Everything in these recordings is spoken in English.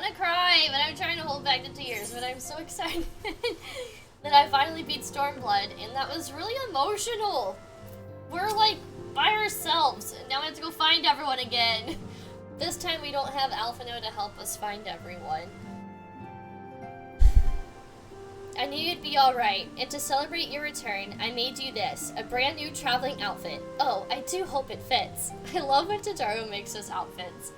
want to cry, but I'm trying to hold back the tears, but I'm so excited that I finally beat Stormblood, and that was really emotional. We're like by ourselves, and now we have to go find everyone again. This time we don't have Alphino to help us find everyone. I knew you'd be alright, and to celebrate your return, I made you this, a brand new traveling outfit. Oh, I do hope it fits. I love when Tataru makes us outfits.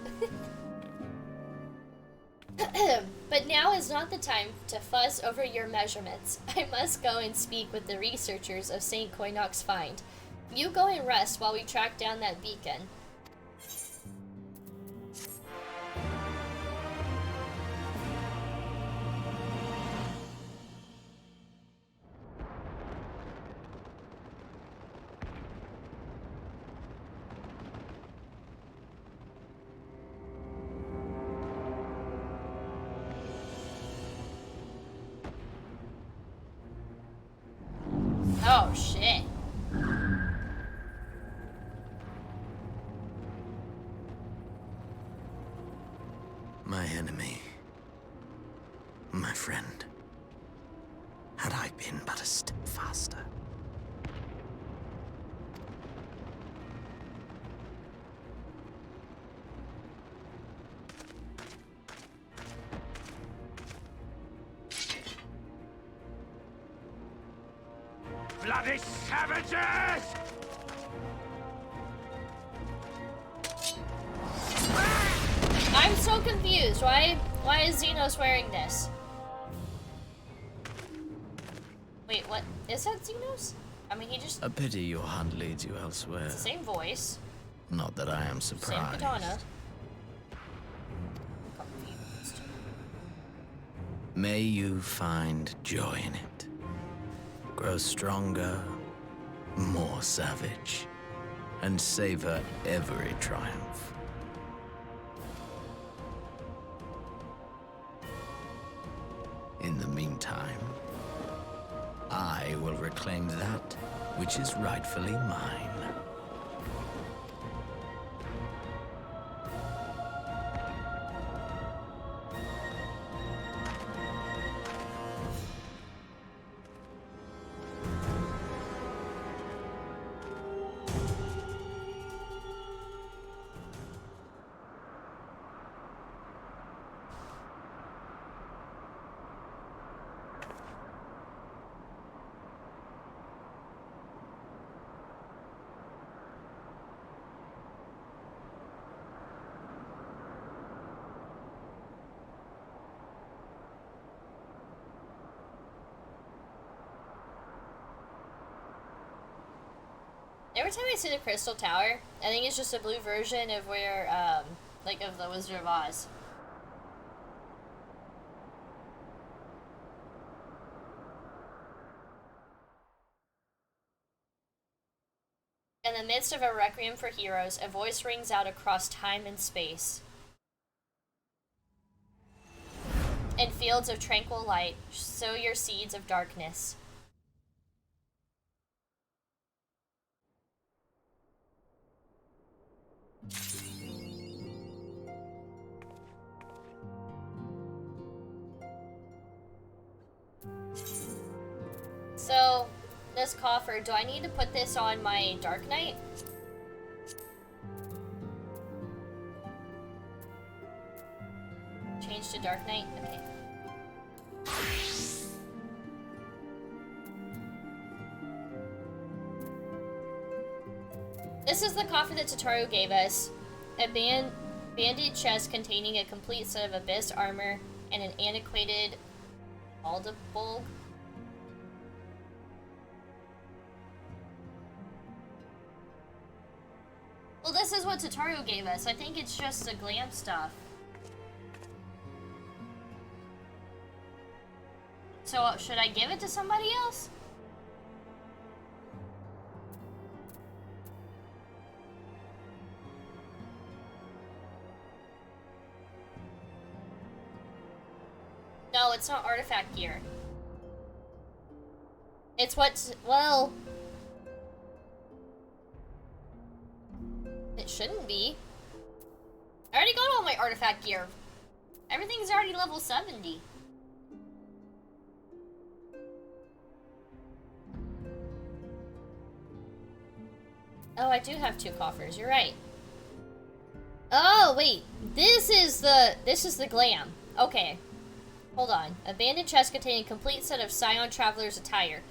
But now is not the time to fuss over your measurements. I must go and speak with the researchers of St. Koinok's find. You go and rest while we track down that beacon. Oh, shit. My enemy. My friend. Had I been but a step faster. Bloody savages! I'm so confused. Why is Xenos wearing this? Wait, what? Is that Xenos? I mean, he just... A pity your hunt leads you elsewhere. It's the same voice. Not that I am Same surprised. katana. May you find joy in it. Grow stronger, more savage, and savor every triumph. In the meantime, I will reclaim that which is rightfully mine. Every time I see the Crystal Tower, I think it's just a blue version of where, like, of the Wizard of Oz. In the midst of a requiem for heroes, a voice rings out across time and space. In fields of tranquil light, sow your seeds of darkness. So, this coffer, do I need to put this on my Dark Knight? Change to Dark Knight? Okay. This is the coffer that Tataru gave us. A banded chest containing a complete set of Abyss armor and an antiquated Aldebulg. Well, this is what Tataru gave us. I think it's just the glam stuff. So, should I give it to somebody else? No, it's not artifact gear. It's what's, well... It shouldn't be. I already got all my artifact gear. Everything's already level 70. Oh, I do have 2 coffers. You're right. Oh, wait. This is the glam. Okay. Hold on. Abandoned chest containing a complete set of Scion Traveler's attire.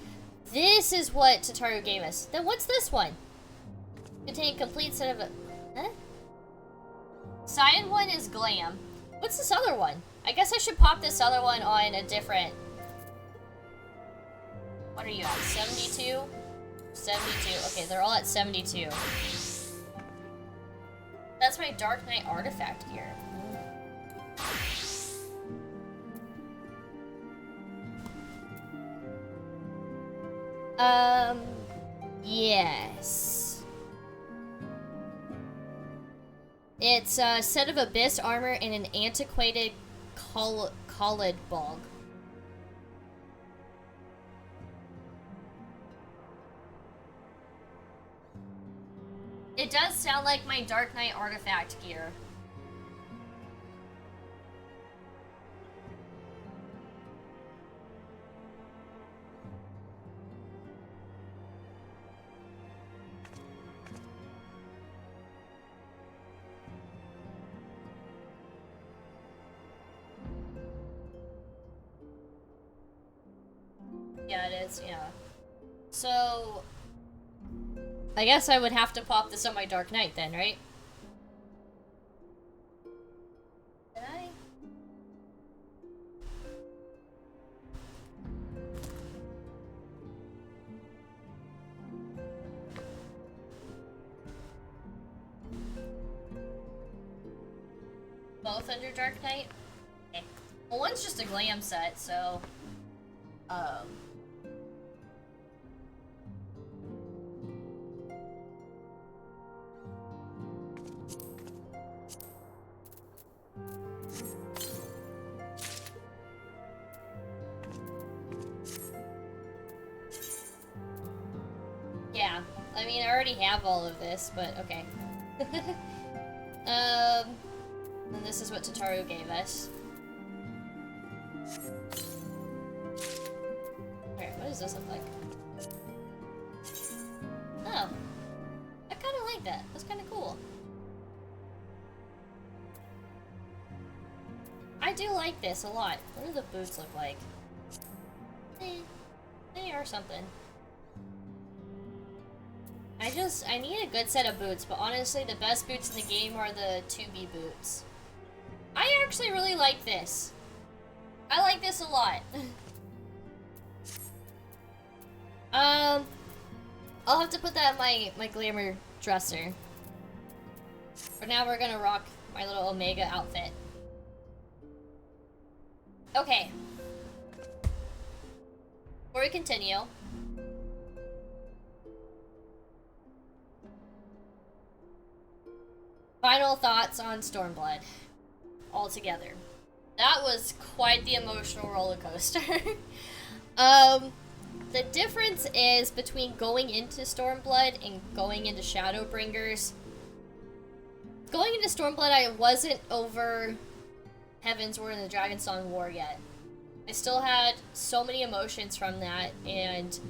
This is what Tataru gave us. Then what's this one? Containing a complete set of... Huh? Scion one is glam. What's this other one? I guess I should pop this other one on a different... What are you at? 72? 72. Okay, they're all at 72. That's my Dark Knight artifact gear. Yes. It's a set of Abyss armor and an antiquated Khalid bog. It does sound like my Dark Knight artifact gear. Yeah, it is, yeah. So... I guess I would have to pop this on my Dark Knight then, right? Did I? Both under Dark Knight? Okay. Well, one's just a glam set, so... Yeah, I mean, I already have all of this, but okay. And this is what Tataru gave us. Alright, what does this look like? Oh. I kinda like that. That's kinda cool. I do like this a lot. What do the boots look like? They are something. I need a good set of boots, but honestly, the best boots in the game are the 2B boots. I actually really like this. I like this a lot. I'll have to put that in my glamour dresser. For now, we're gonna rock my little Omega outfit. Okay. Before we continue... Final thoughts on Stormblood. Altogether. That was quite the emotional roller coaster. The difference is between going into Stormblood and going into Shadowbringers. Going into Stormblood, I wasn't over Heavensward and the Dragonsong War yet. I still had so many emotions from that, and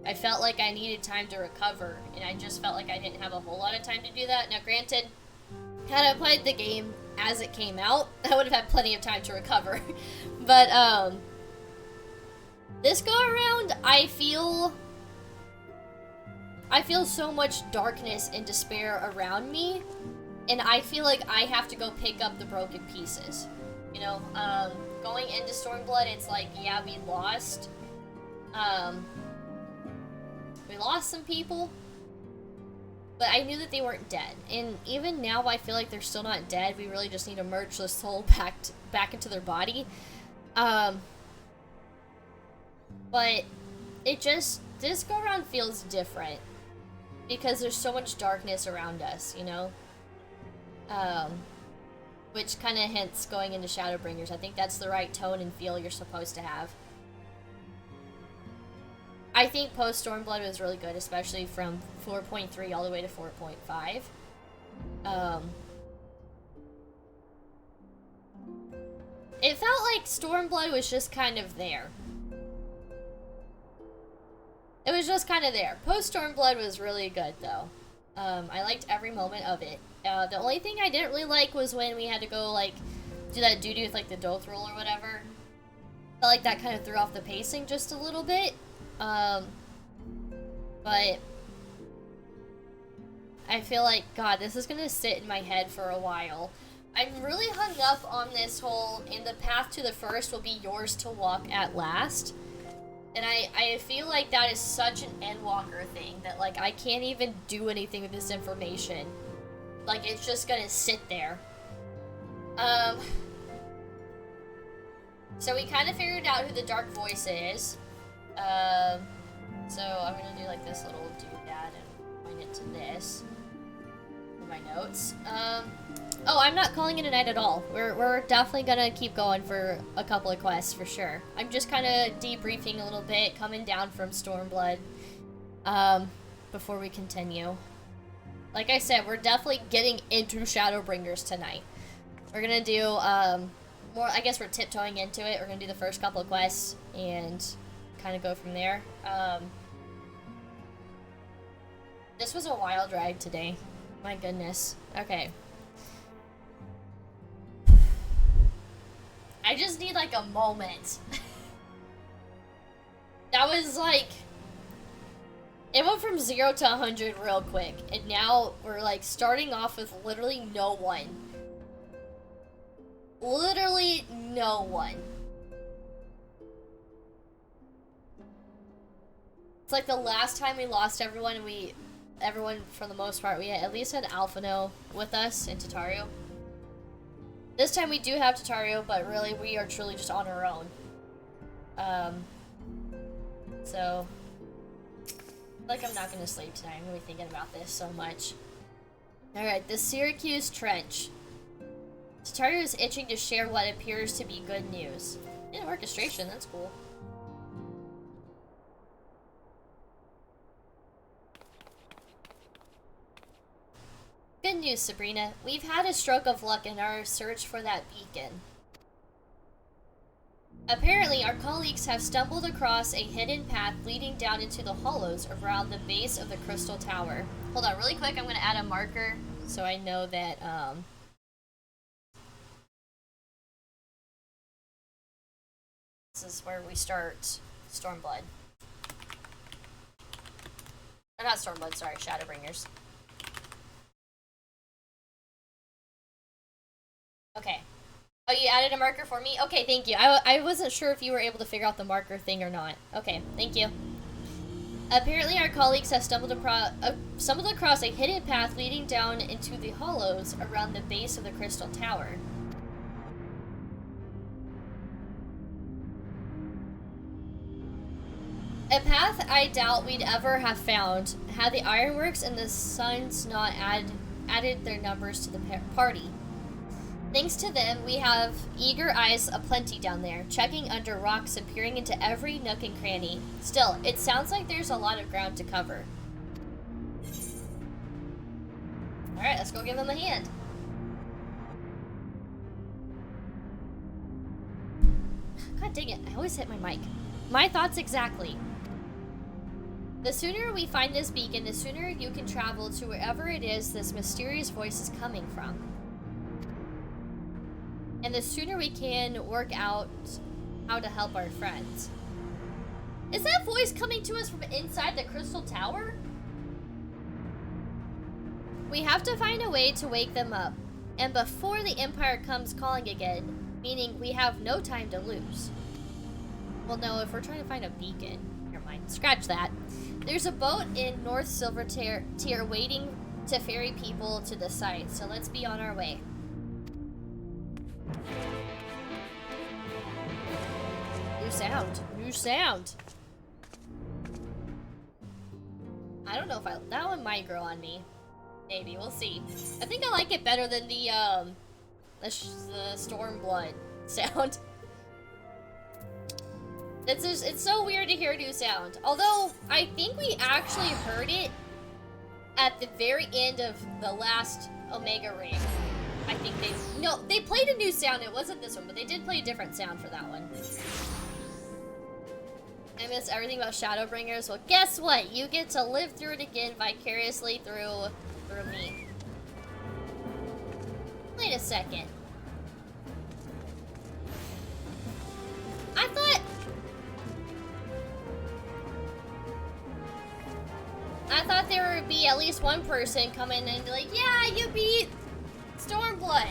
I felt like I needed time to recover, and I just felt like I didn't have a whole lot of time to do that. Now, granted, had I played the game as it came out, I would have had plenty of time to recover. But, this go around, I feel so much darkness and despair around me, and I feel like I have to go pick up the broken pieces. You know, going into Stormblood, it's like, yeah, we lost some people, but I knew that they weren't dead. And even now, I feel like they're still not dead. We really just need to merge the soul back into their body. But this go around feels different because there's so much darkness around us, you know? Which kind of hints going into Shadowbringers. I think that's the right tone and feel you're supposed to have. I think post Stormblood was really good, especially from 4.3 all the way to 4.5. It felt like Stormblood was just kind of there. It was just kind of there. Post Stormblood was really good, though. I liked every moment of it. The only thing I didn't really like was when we had to go, like, do that duty with, like, the Doth roll or whatever. Felt like that kind of threw off the pacing just a little bit. But I feel like, God, this is gonna sit in my head for a while. I'm really hung up on this whole, in the path to the first will be yours to walk at last. And I feel like that is such an Endwalker thing that, like, I can't even do anything with this information. Like, it's just gonna sit there. So we kind of figured out who the Dark Voice is. So I'm gonna do, like, this little doodad and point it to this. In my notes. Oh, I'm not calling it a night at all. We're definitely gonna keep going for a couple of quests, for sure. I'm just kind of debriefing a little bit, coming down from Stormblood, before we continue. Like I said, we're definitely getting into Shadowbringers tonight. We're gonna do, more, I guess we're tiptoeing into it. We're gonna do the first couple of quests, and kind of go from there. This was a wild ride today. My goodness. Okay. I just need, like, a moment. That was, like... It went from 0 to 100 real quick. And now we're, like, starting off with literally no one. Literally no one. It's like the last time we lost everyone, and everyone, for the most part, we at least had Alphino with us and Tatario. This time we do have Tatario, but really we are truly just on our own. So, like, I'm not gonna sleep tonight. I'm gonna be thinking about this so much. Alright, the Syracuse Trench. Tatario is itching to share what appears to be good news. Yeah, orchestration, that's cool. Good news, Sabrina. We've had a stroke of luck in our search for that beacon. Apparently, our colleagues have stumbled across a hidden path leading down into the hollows around the base of the Crystal Tower. Hold on, really quick, I'm going to add a marker so I know that, this is where we start Stormblood. Or not Stormblood, sorry, Shadowbringers. Okay. Oh, you added a marker for me? Okay, thank you. I wasn't sure if you were able to figure out the marker thing or not. Okay, thank you. Apparently our colleagues have stumbled across a hidden path leading down into the hollows around the base of the Crystal Tower. A path I doubt we'd ever have found had the Ironworks and the Suns not added their numbers to the party. Thanks to them, we have eager eyes aplenty down there, checking under rocks and peering into every nook and cranny. Still, it sounds like there's a lot of ground to cover. Alright, let's go give them a hand. God dang it, I always hit my mic. My thoughts exactly. The sooner we find this beacon, the sooner you can travel to wherever it is this mysterious voice is coming from. And the sooner we can work out how to help our friends. Is that voice coming to us from inside the Crystal Tower? We have to find a way to wake them up. And before the Empire comes calling again, meaning we have no time to lose. Well, no, if we're trying to find a beacon. Never mind, scratch that. There's a boat in North Silvertier waiting to ferry people to the site, so let's be on our way. New sound. New sound. I don't know if that one might grow on me. Maybe, we'll see. I think I like it better than the Stormblood sound. It's so weird to hear a new sound. Although, I think we actually heard it at the very end of the last Omega Ring. I think they played a new sound. It wasn't this one, but they did play a different sound for that one. I miss everything about Shadowbringers. Well, guess what? You get to live through it again vicariously through me. Wait a second. I thought there would be at least one person come in and be like, yeah, you beat Stormblood.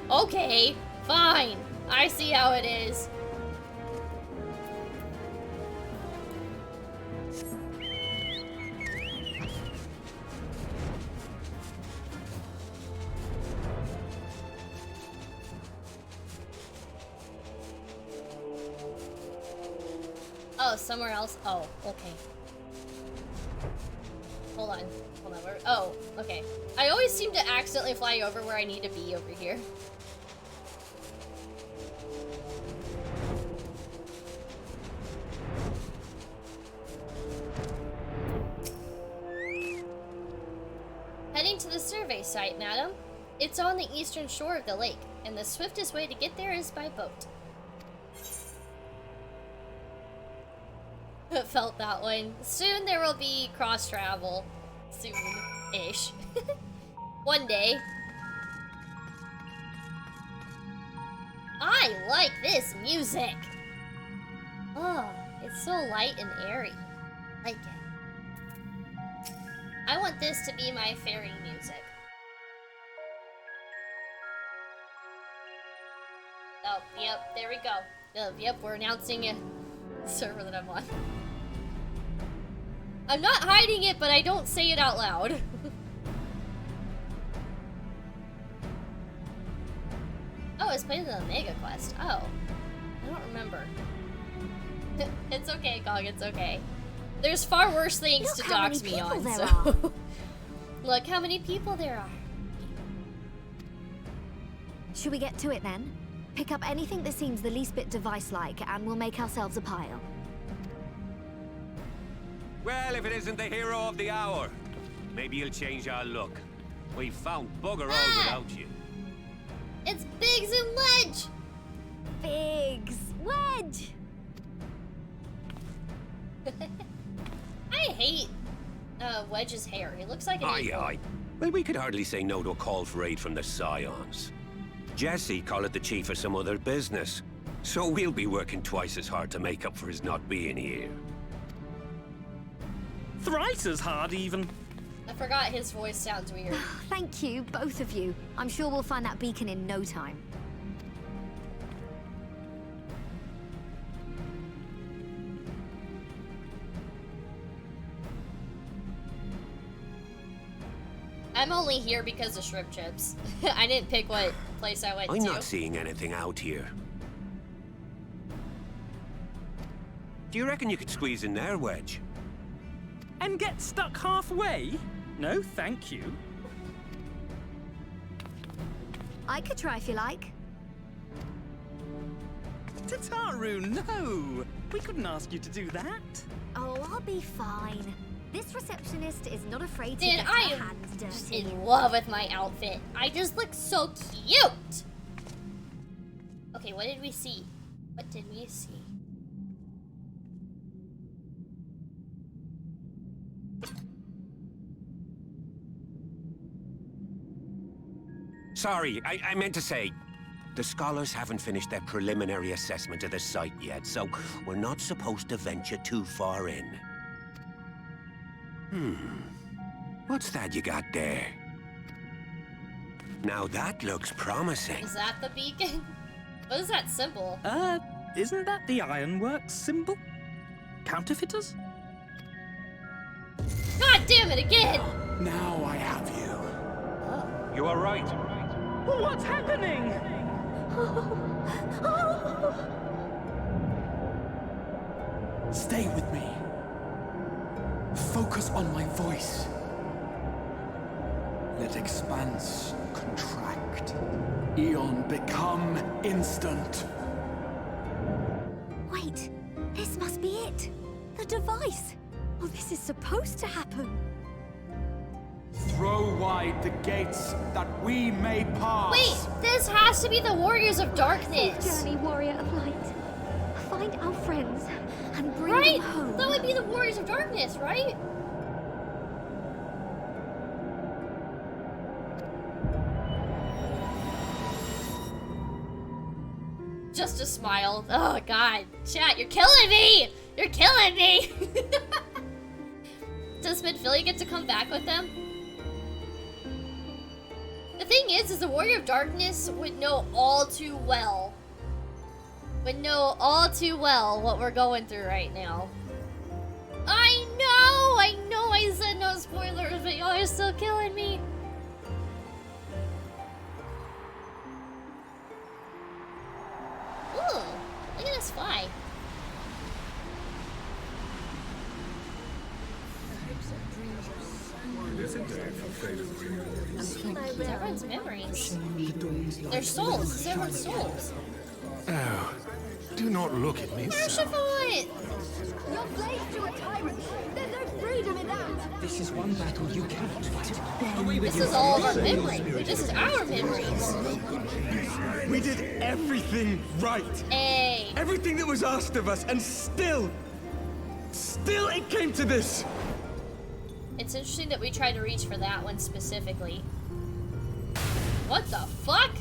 Okay, fine. I see how it is. Oh, somewhere else? Oh, okay. Hold on. Oh, okay. I always seem to accidentally fly over where I need to be over here. Heading to the survey site, madam. It's on the eastern shore of the lake, and the swiftest way to get there is by boat. It felt that one. Soon there will be cross-travel. Soon-ish. One day. I like this music. Oh, it's so light and airy. Like it. I want this to be my fairy music. Oh, yep, there we go. Yep, we're announcing the server that I'm on. I'm not hiding it, but I don't say it out loud. Oh, it's played in the Omega Quest. Oh, I don't remember. It's okay, Gog, it's okay. There's far worse things to dox me on, so... Look how many people there are. Should we get to it then? Pick up anything that seems the least bit device-like, and we'll make ourselves a pile. Well, if it isn't the hero of the hour, maybe you'll change our look. We've found bugger all without you. It's Biggs and Wedge! Biggs! Wedge! I hate Wedge's hair. He looks like an Aye, aye. Well, we could hardly say no to a call for aid from the Scions. Jesse called it the chief of some other business, so we'll be working twice as hard to make up for his not being here. Thrice as hard, even. I forgot his voice sounds weird. Thank you, both of you. I'm sure we'll find that beacon in no time. I'm only here because of shrimp chips. I didn't pick what place I went to. I'm not seeing anything out here. Do you reckon you could squeeze in there, Wedge? And get stuck halfway? No, thank you. I could try if you like. Tataru, no! We couldn't ask you to do that. Oh, I'll be fine. This receptionist is not afraid to Dude, get I her am hands just dirty. in love with my outfit. I just look so cute! Okay, what did we see? What did we see? Sorry, I meant to say, the scholars haven't finished their preliminary assessment of the site yet, so we're not supposed to venture too far in. What's that you got there? Now that looks promising. Is that the beacon? What is that symbol? Isn't that the Ironworks symbol? Counterfeiters? God damn it again! Now I have you. You are right. What's happening? Stay with me. Focus on my voice. Let expanse contract. Eon become instant. Wait, this must be it. The device. Oh, this is supposed to happen. Throw wide the gates that we may pass. Wait, this has to be the Warriors of Darkness. Journey, warrior of light. Find our friends and bring Right? them home. That would be the Warriors of Darkness, right? Just a smile. Oh god. Chat, you're killing me! You're killing me! Does Midfilia get to come back with them? The thing is the Warrior of Darkness would know all too well. Would know all too well what we're going through right now. I know I said no spoilers, but y'all are still killing me. Ooh, look at us fly. It's everyone's memories. Their souls. It's everyone's souls. Oh, do not look at me so. Merciful! You're slaves to a tyrant. There's no freedom in that. This is one battle you cannot fight. Away with This you. is all of our memory. This is our memories. We did everything right. Hey. Everything that was asked of us, and still it came to this. It's interesting that we tried to reach for that one specifically. What the fuck?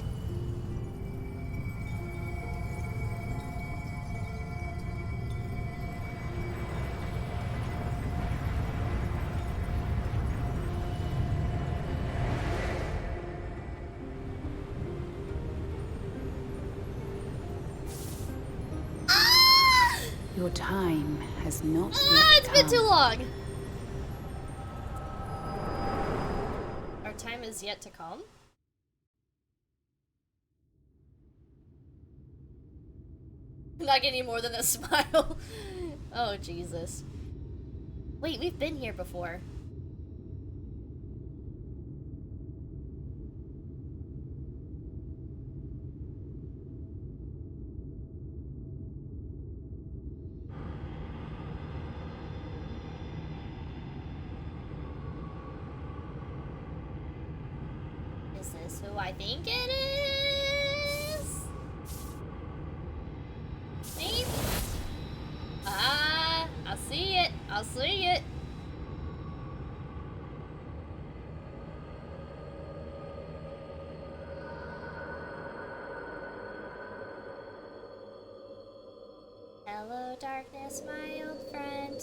Your time has not Ah, yet it's been come. too long. Our time is yet to come. Not getting more than a smile. Oh, Jesus. Wait, we've been here before. Is this who I think it is? Maybe? Ah, I see it. I see it. Hello, darkness, my old friend.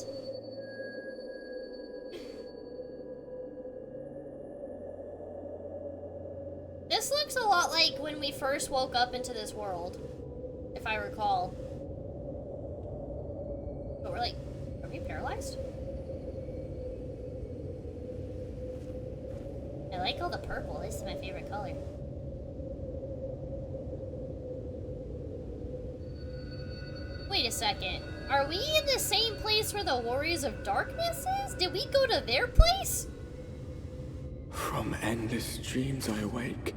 This looks a lot like when we first woke up into this world, if I recall. But we're like, are we paralyzed? I like all the purple. This is my favorite color. Wait a second. Are we in the same place where the Warriors of Darkness is? Did we go to their place? From endless dreams I awake.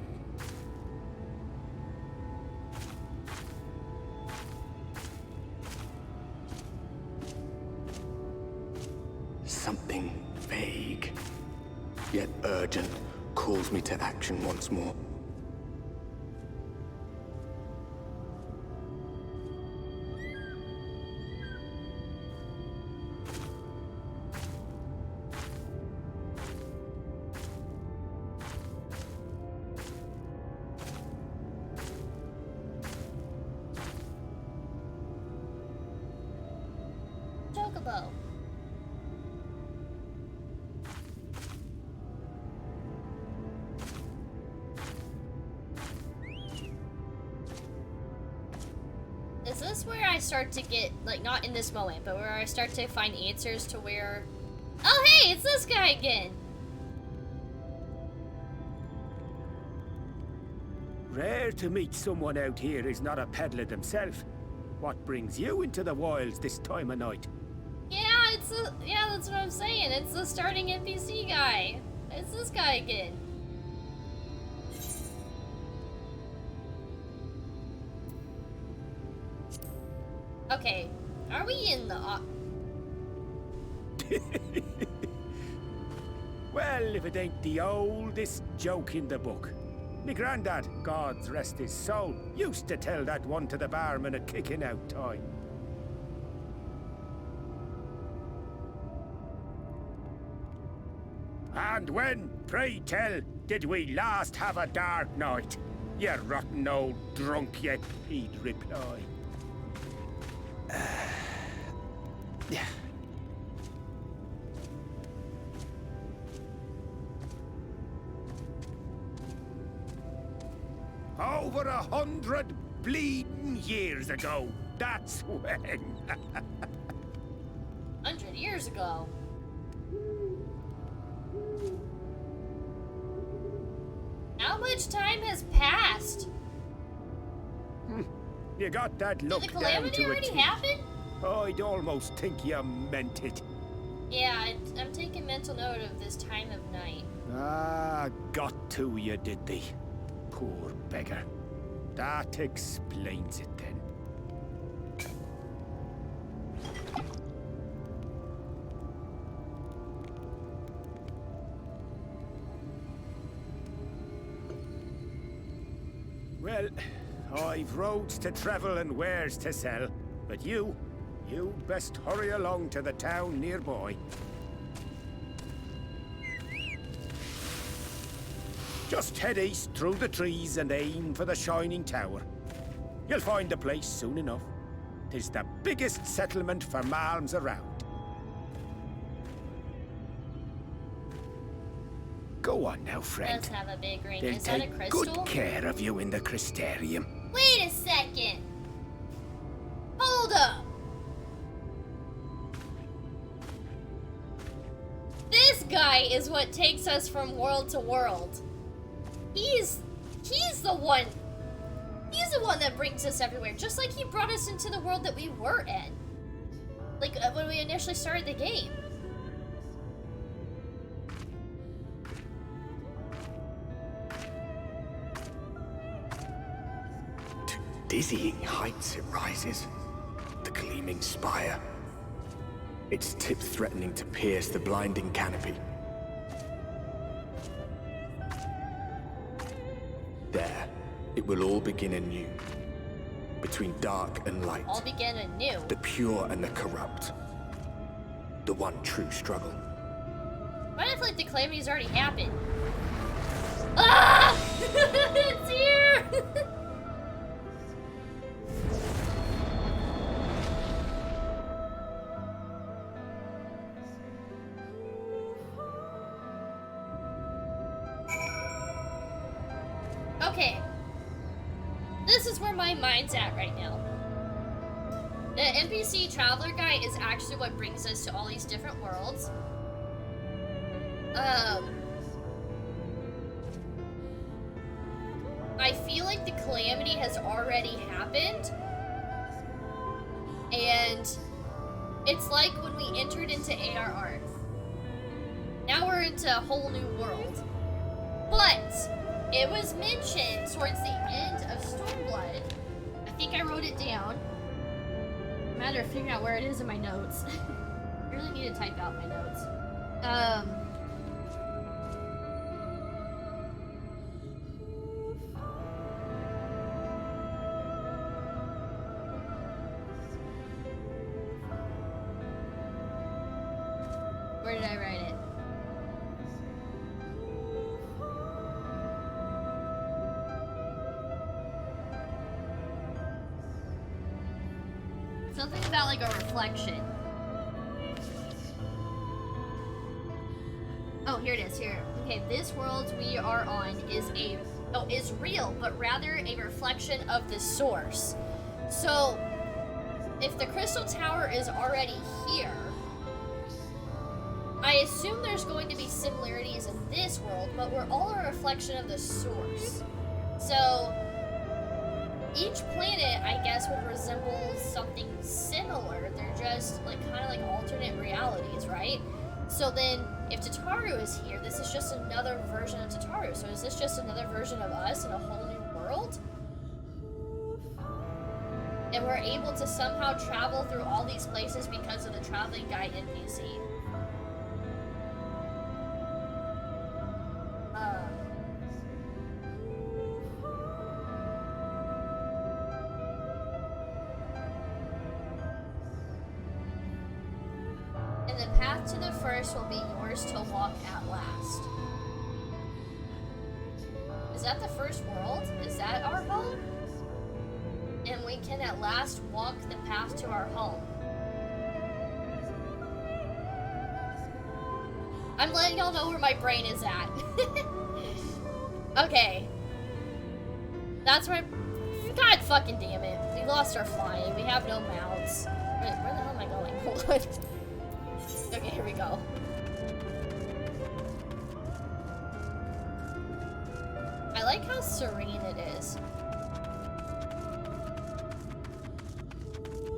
Something vague, yet urgent, calls me to action once more. Chocobo. Is this where I start to get, like, not in this moment, but where I start to find answers to where... Oh, hey, it's this guy again! Rare to meet someone out here who's not a peddler themselves. What brings you into the wilds this time of night? Yeah, that's what I'm saying. It's the starting NPC guy. It's this guy again. Okay, are we in the... Well, if it ain't the oldest joke in the book. Me granddad, God's rest his soul, used to tell that one to the barman at kicking out time. And when, pray tell, did we last have a dark night? You rotten old drunk, yet he'd reply. Yeah. Over 100 bleeding years ago, that's when. 100 years ago. How much time has passed? You got that look Did the down calamity to a already T. happen? I'd almost think you meant it. Yeah, I'm taking mental note of this time of night. Ah, got to you, did they? Poor beggar. That explains it then. Well, I've roads to travel and wares to sell, but you best hurry along to the town nearby. Just head east through the trees and aim for the Shining Tower. You'll find the place soon enough. 'Tis the biggest settlement for malms around. Go on now, friend. Does have a big ring. They'll Is that a take crystal? good care of you in the Crystarium. Wait a second. Hold up. This guy is what takes us from world to world. He's the one. He's the one that brings us everywhere. Just like he brought us into the world that we were in. Like when we initially started the game. To dizzying heights it rises. The gleaming spire. Its tip threatening to pierce the blinding canopy. There, it will all begin anew. Between dark and light. All begin anew. The pure and the corrupt. The one true struggle. Why do I feel like the calamity's already happened? Ah! It's here! Okay. This is where my mind's at right now. The NPC Traveler guy is actually what brings us to all these different worlds. I feel like the calamity has already happened. And it's like when we entered into ARR. Now we're into a whole new world. But it was mentioned towards the end of Stormblood. I think I wrote it down. Matter of figuring out where it is in my notes. I really need to type out my notes. Where did I write it? Something about like a reflection. Oh, here it is, here. Okay, this world we are on is real, but rather a reflection of the source. So, if the Crystal Tower is already here, I assume there's going to be similarities in this world, but we're all a reflection of the source. So, each planet, I guess, would resemble something similar. They're just like kind of like alternate realities, right? So then, if Tataru is here, this is just another version of Tataru. So is this just another version of us in a whole new world? And we're able to somehow travel through all these places because of the traveling guide NPC. path to the first will be yours to walk at last. Is that the first world? Is that our home? And we can at last walk the path to our home. I'm letting y'all know where my brain is at. Okay. That's where... God fucking damn it. We lost our flying. We have no mounts. Wait, where the hell am I going? Hold on. Okay, here we go. I like how serene it is.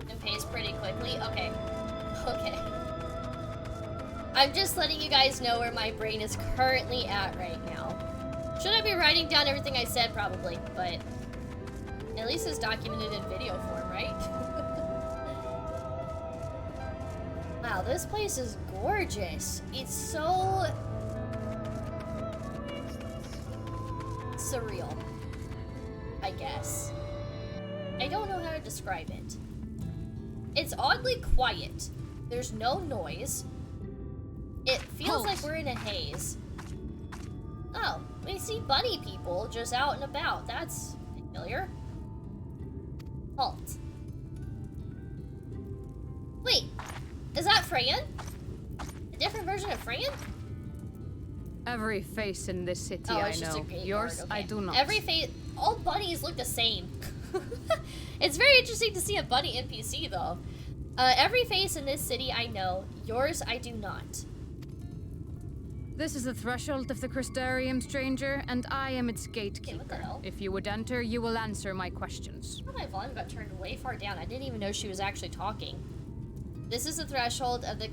It pays pretty quickly. Okay. Okay. I'm just letting you guys know where my brain is currently at right now. Should I be writing down everything I said? Probably, but at least it's documented in video form, right? Wow, this place is gorgeous. It's so surreal, I guess. I don't know how to describe it. It's oddly quiet. There's no noise. It feels like we're in a haze. Oh, we see bunny people just out and about. That's familiar. Halt. Wait, is that Freyan? A different version of Freyan? Every face in this city Oh, I it's just know. a gate Yours, guard, okay. I do not. Every face, all bunnies look the same. It's very interesting to see a bunny NPC though. Every face in this city I know. Yours, I do not. This is the threshold of the Crystarium, stranger, and I am its gatekeeper. what the hell? If you would enter, you will answer my questions. Oh, my volume got turned way far down. I didn't even know she was actually talking. This is the threshold of the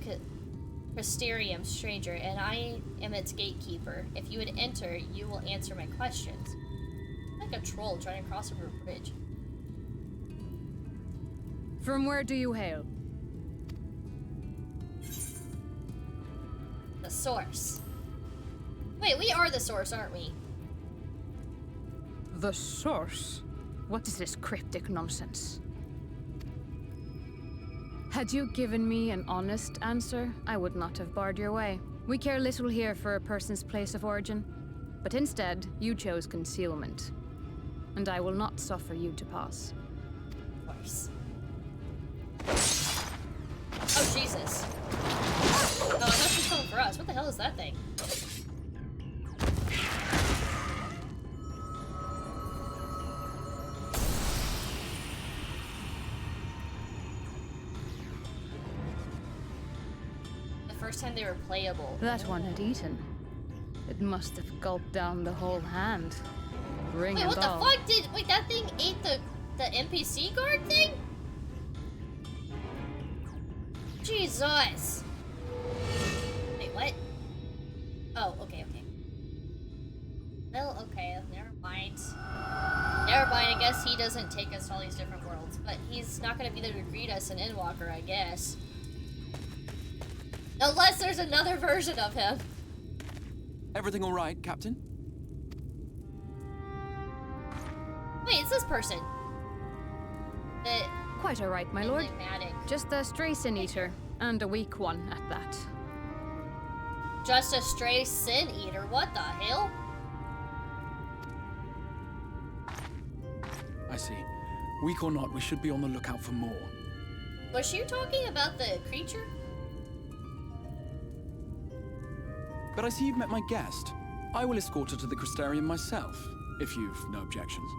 Crystarium, stranger, and I am its gatekeeper. If you would enter, you will answer my questions. Like a troll trying to cross over a bridge. From where do you hail? The source. Wait, we are the source, aren't we? The source? What is this cryptic nonsense? Had you given me an honest answer, I would not have barred your way. We care little here for a person's place of origin, but instead, you chose concealment. And I will not suffer you to pass. Of course. Oh, Jesus. Oh, I thought she was coming for us. What the hell is that thing? First time they were playable. That one had eaten. It must have gulped down the whole hand. Ring Wait, and what the all. fuck did... Wait, that thing ate the NPC guard thing? Jesus. Wait, what? Oh, okay. Well, okay, never mind. Never mind, I guess he doesn't take us to all these different worlds. But he's not gonna be there to greet us in Endwalker, I guess. Unless there's another version of him. Everything all right, Captain? Wait, it's this person. The Quite all right, my lord. enigmatic. Just a stray sin eater, and a weak one at that. Just a stray sin eater. What the hell? I see. Weak or not, we should be on the lookout for more. Was she talking about the creature? But I see you've met my guest. I will escort her to the Crystarium myself, if you've no objections.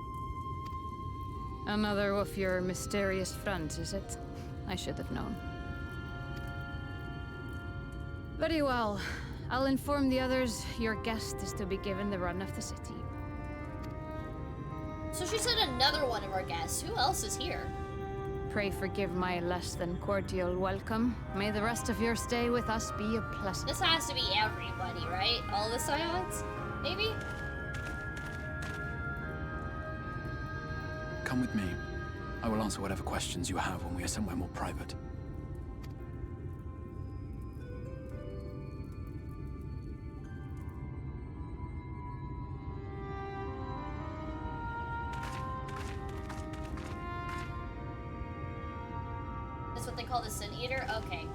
Another of your mysterious friends, is it? I should have known. Very well. I'll inform the others your guest is to be given the run of the city. So she said another one of our guests. Who else is here? Pray forgive my less than cordial welcome. May the rest of your stay with us be a pleasant. This has to be everybody, right? All the Scions? Maybe? Come with me. I will answer whatever questions you have when we are somewhere more private. That's what they call the Sin Eater? Okay.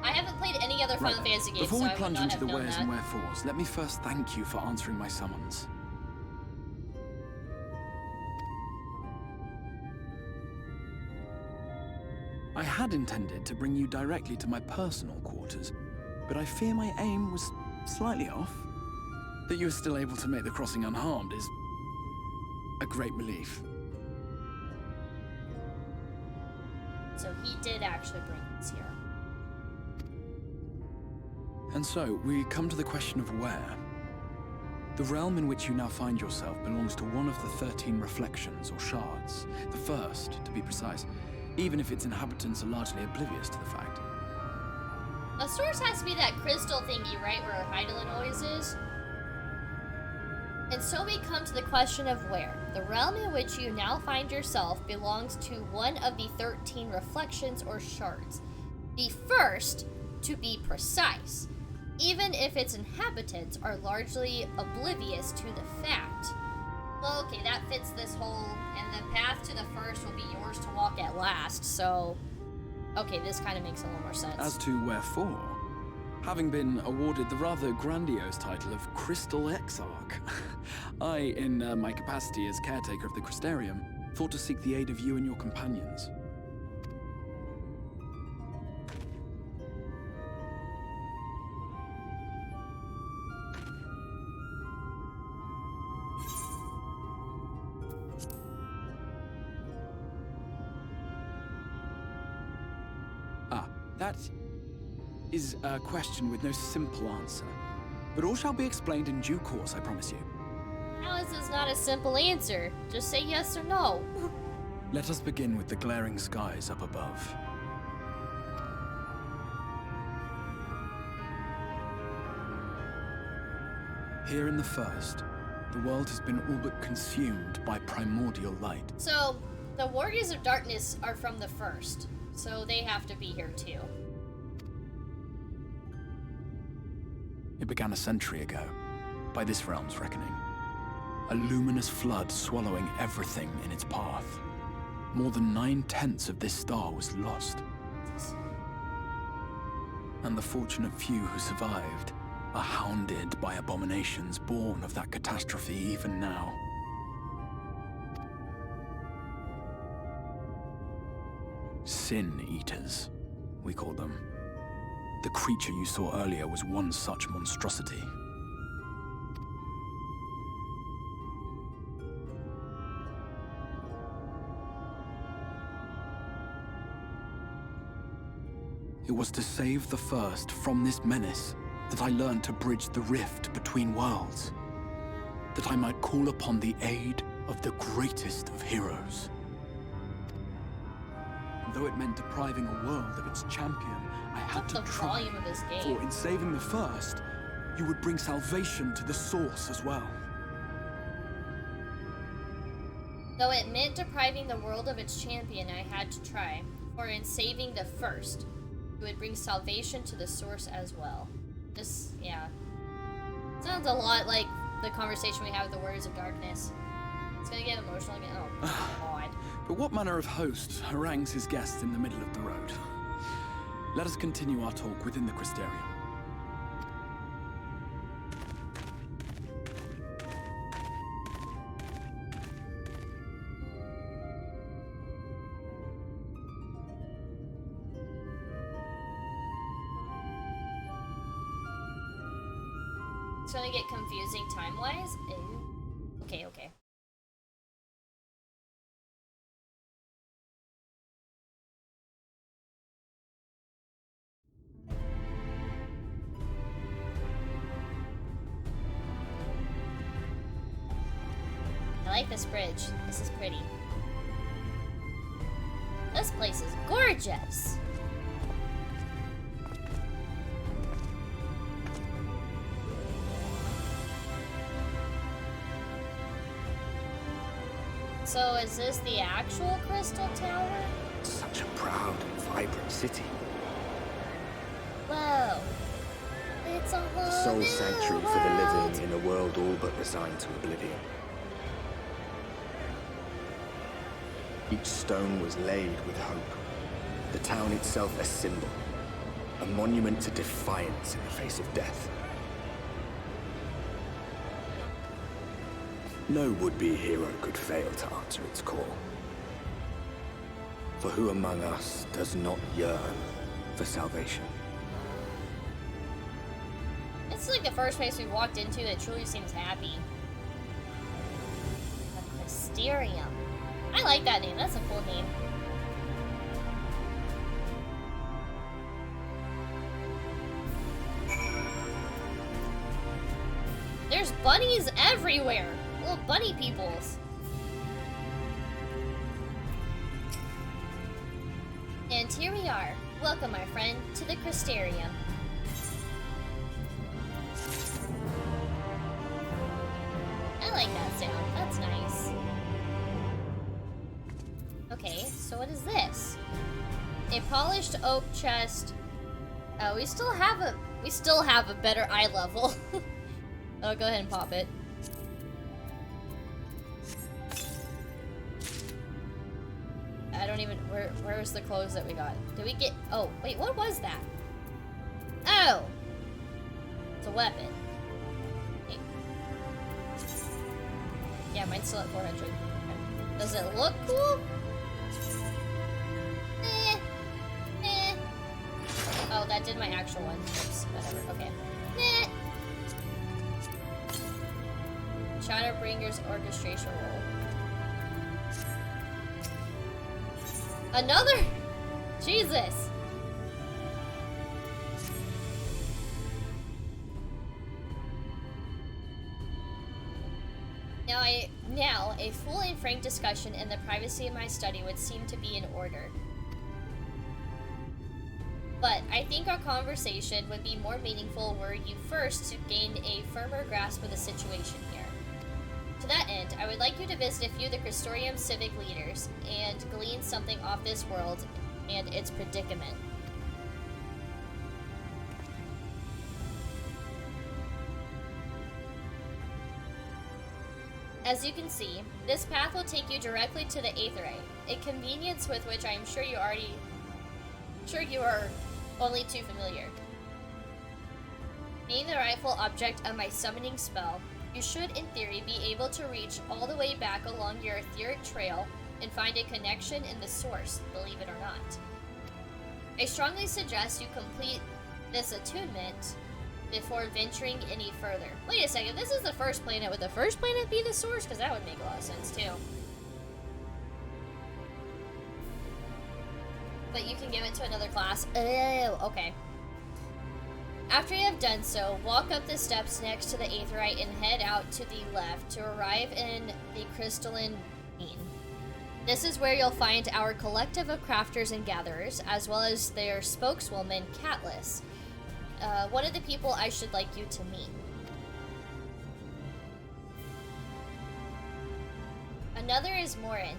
I have haven't played any other Final Fantasy games, before so we I would plunge not into have the known wheres that. and wherefores, let me first thank you for answering my summons. I had intended to bring you directly to my personal quarters, but I fear my aim was slightly off. That you were still able to make the crossing unharmed is a great relief. So he did actually bring us here. And so, we come to the question of where. The realm in which you now find yourself belongs to one of the 13 reflections, or shards. The first, to be precise, even if its inhabitants are largely oblivious to the fact. The source has to be that crystal thingy, right, where Hydaelyn always is? And so we come to the question of where. The realm in which you now find yourself belongs to one of the 13 reflections or shards. The first, to be precise, even if its inhabitants are largely oblivious to the fact. Well, okay, that fits this whole, and the path to the first will be yours to walk at last, so... Okay, this kind of makes a little more sense. As to wherefore, having been awarded the rather grandiose title of Crystal Exarch, I, in my capacity as caretaker of the Crystarium, thought to seek the aid of you and your companions. That is a question with no simple answer. But all shall be explained in due course, I promise you. How is this not a simple answer? Just say yes or no. Let us begin with the glaring skies up above. Here in the first, the world has been all but consumed by primordial light. So, the Warriors of Darkness are from the first, so they have to be here too. It began a century ago, by this realm's reckoning. A luminous flood swallowing everything in its path. More than 9/10 of this star was lost. And the fortunate few who survived are hounded by abominations born of that catastrophe even now. Sin Eaters, we call them. The creature you saw earlier was one such monstrosity. It was to save the first from this menace that I learned to bridge the rift between worlds. That I might call upon the aid of the greatest of heroes. Though it meant depriving a world of its champion, I had to try. Volume of this game. For in saving the first, you would bring salvation to the source as well. Though it meant depriving the world of its champion, I had to try. For in saving the first, you would bring salvation to the source as well. This, yeah. Sounds a lot like the conversation we had with the Warriors of Darkness. It's gonna get emotional again. Oh, God. But what manner of host harangues his guests in the middle of the road? Let us continue our talk within the Crystarium. It's gonna get confusing time-wise. Okay, okay. I like this bridge. This is pretty. This place is gorgeous. So is this the actual Crystal Tower? Such a proud and vibrant city. Whoa. It's a whole The sole new sanctuary for the living in a world all but resigned to oblivion. Each stone was laid with hope. The town itself a symbol. A A monument to defiance in the face of death. No would-be hero could fail to answer its call. For who among us does not yearn for salvation? It's like the first place we walked into that truly seems happy. The Crystarium. I like that name. That's a cool name. There's bunnies everywhere. Little bunny peoples. And here we are. Welcome, my friend, to the Crystarium. I like that sound. That's nice. Okay, so what is this? A polished oak chest. Oh, we still have a better eye level. Oh, go ahead and pop it. I don't even... Where's the clothes that we got? Did we get... Oh, wait, what was that? Oh! It's a weapon. Hey. Yeah, mine's still at 400. Okay. Does it look cool? Oh, that did my actual one. Oops, whatever. Okay. Shadowbringers orchestration roll. Another? Jesus. Now, a full and frank discussion in the privacy of my study would seem to be in order. But I think our conversation would be more meaningful were you first to gain a firmer grasp of the situation here. To that end, I would like you to visit a few of the Crystarium civic leaders and glean something off this world and its predicament. As you can see, this path will take you directly to the Aetheryte, a convenience with which I am sure you are only too familiar. Being the rightful object of my summoning spell, you should, in theory, be able to reach all the way back along your etheric trail and find a connection in the source, believe it or not. I strongly suggest you complete this attunement before venturing any further. Wait a second, this is the first planet. Would the first planet be the source? Because that would make a lot of sense, too. But you can give it to another class. Oh, okay. After you have done so, walk up the steps next to the Aetheryte and head out to the left to arrive in the crystalline beam. This is where you'll find our collective of crafters and gatherers, as well as their spokeswoman, Catless. One of the people I should like you to meet. Another is Morin.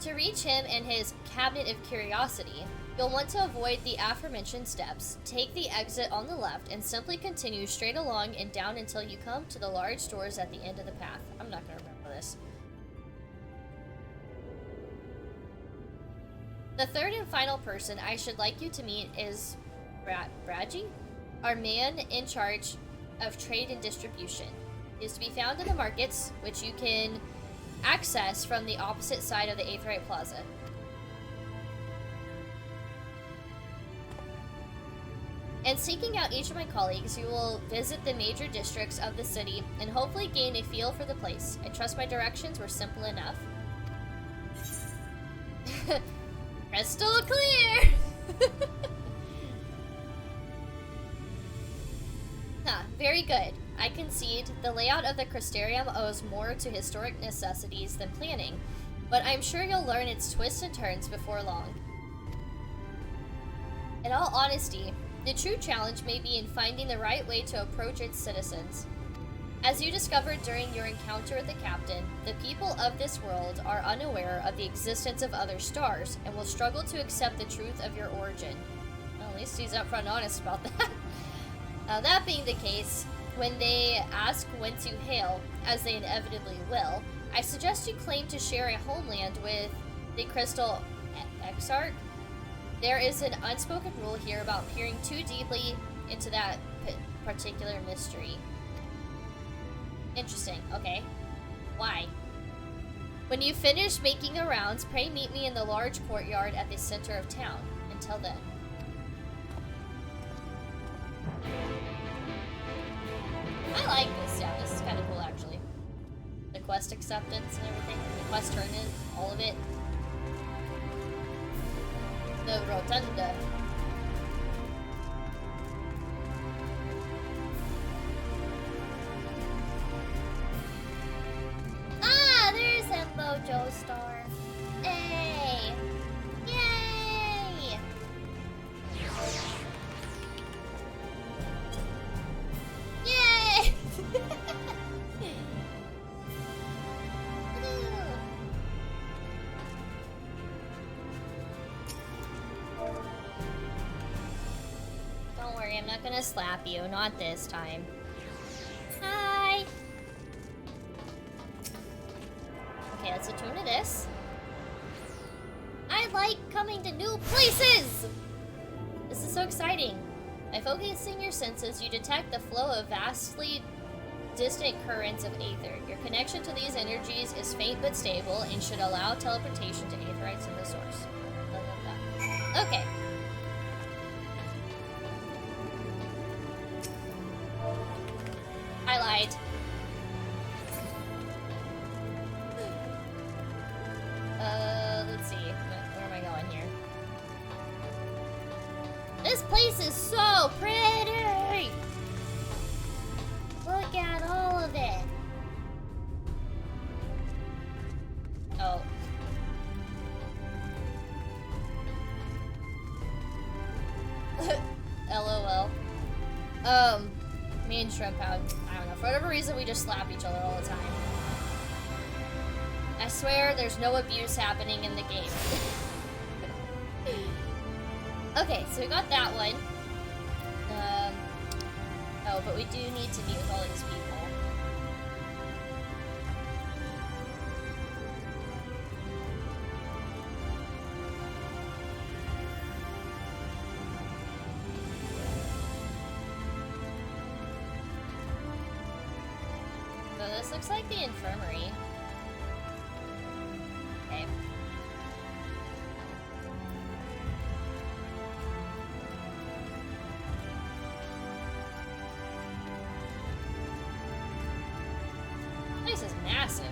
To reach him and his Cabinet of Curiosity, you'll want to avoid the aforementioned steps, take the exit on the left, and simply continue straight along and down until you come to the large doors at the end of the path. I'm not going to remember this. The third and final person I should like you to meet is Braji, our man in charge of trade and distribution. He is to be found in the markets, which you can access from the opposite side of the Aetheryte Plaza. And seeking out each of my colleagues, you will visit the major districts of the city and hopefully gain a feel for the place. I trust my directions were simple enough. Crystal clear! Very good. I concede the layout of the Crystarium owes more to historic necessities than planning, but I'm sure you'll learn its twists and turns before long. In all honesty, the true challenge may be in finding the right way to approach its citizens. As you discovered during your encounter with the captain, the people of this world are unaware of the existence of other stars and will struggle to accept the truth of your origin. Well, at least he's upfront honest about that. That being the case, when they ask whence you hail, as they inevitably will, I suggest you claim to share a homeland with the Crystal Exarch. There is an unspoken rule here about peering too deeply into that particular mystery. Interesting. Okay. Why? When you finish making the rounds, pray meet me in the large courtyard at the center of town. Until then. I like this. Yeah, this is kind of cool, actually. The quest acceptance and everything. The quest turn-in. All of it. The rotunda. Ah, there's a Mojo Star. Hey! Yay! Yay! Don't worry, I'm not gonna slap you. Not this time. Hi! Okay, let's attune to this. I like coming to new places! This is so exciting. By focusing your senses, you detect the flow of vastly distant currents of aether. Your connection to these energies is faint but stable and should allow teleportation to aetherites in the source. Okay. I lied. Let's see. Where am I going here? This place is so pretty! Look at all of it. Oh. LOL. Me and Shrimp have, I don't know, for whatever reason we just slap each other all the time. I swear there's no abuse happening in the game. Okay, so we got that one. Oh, but we do need to meet with all these people. So this looks like the infirmary. Okay. This is massive.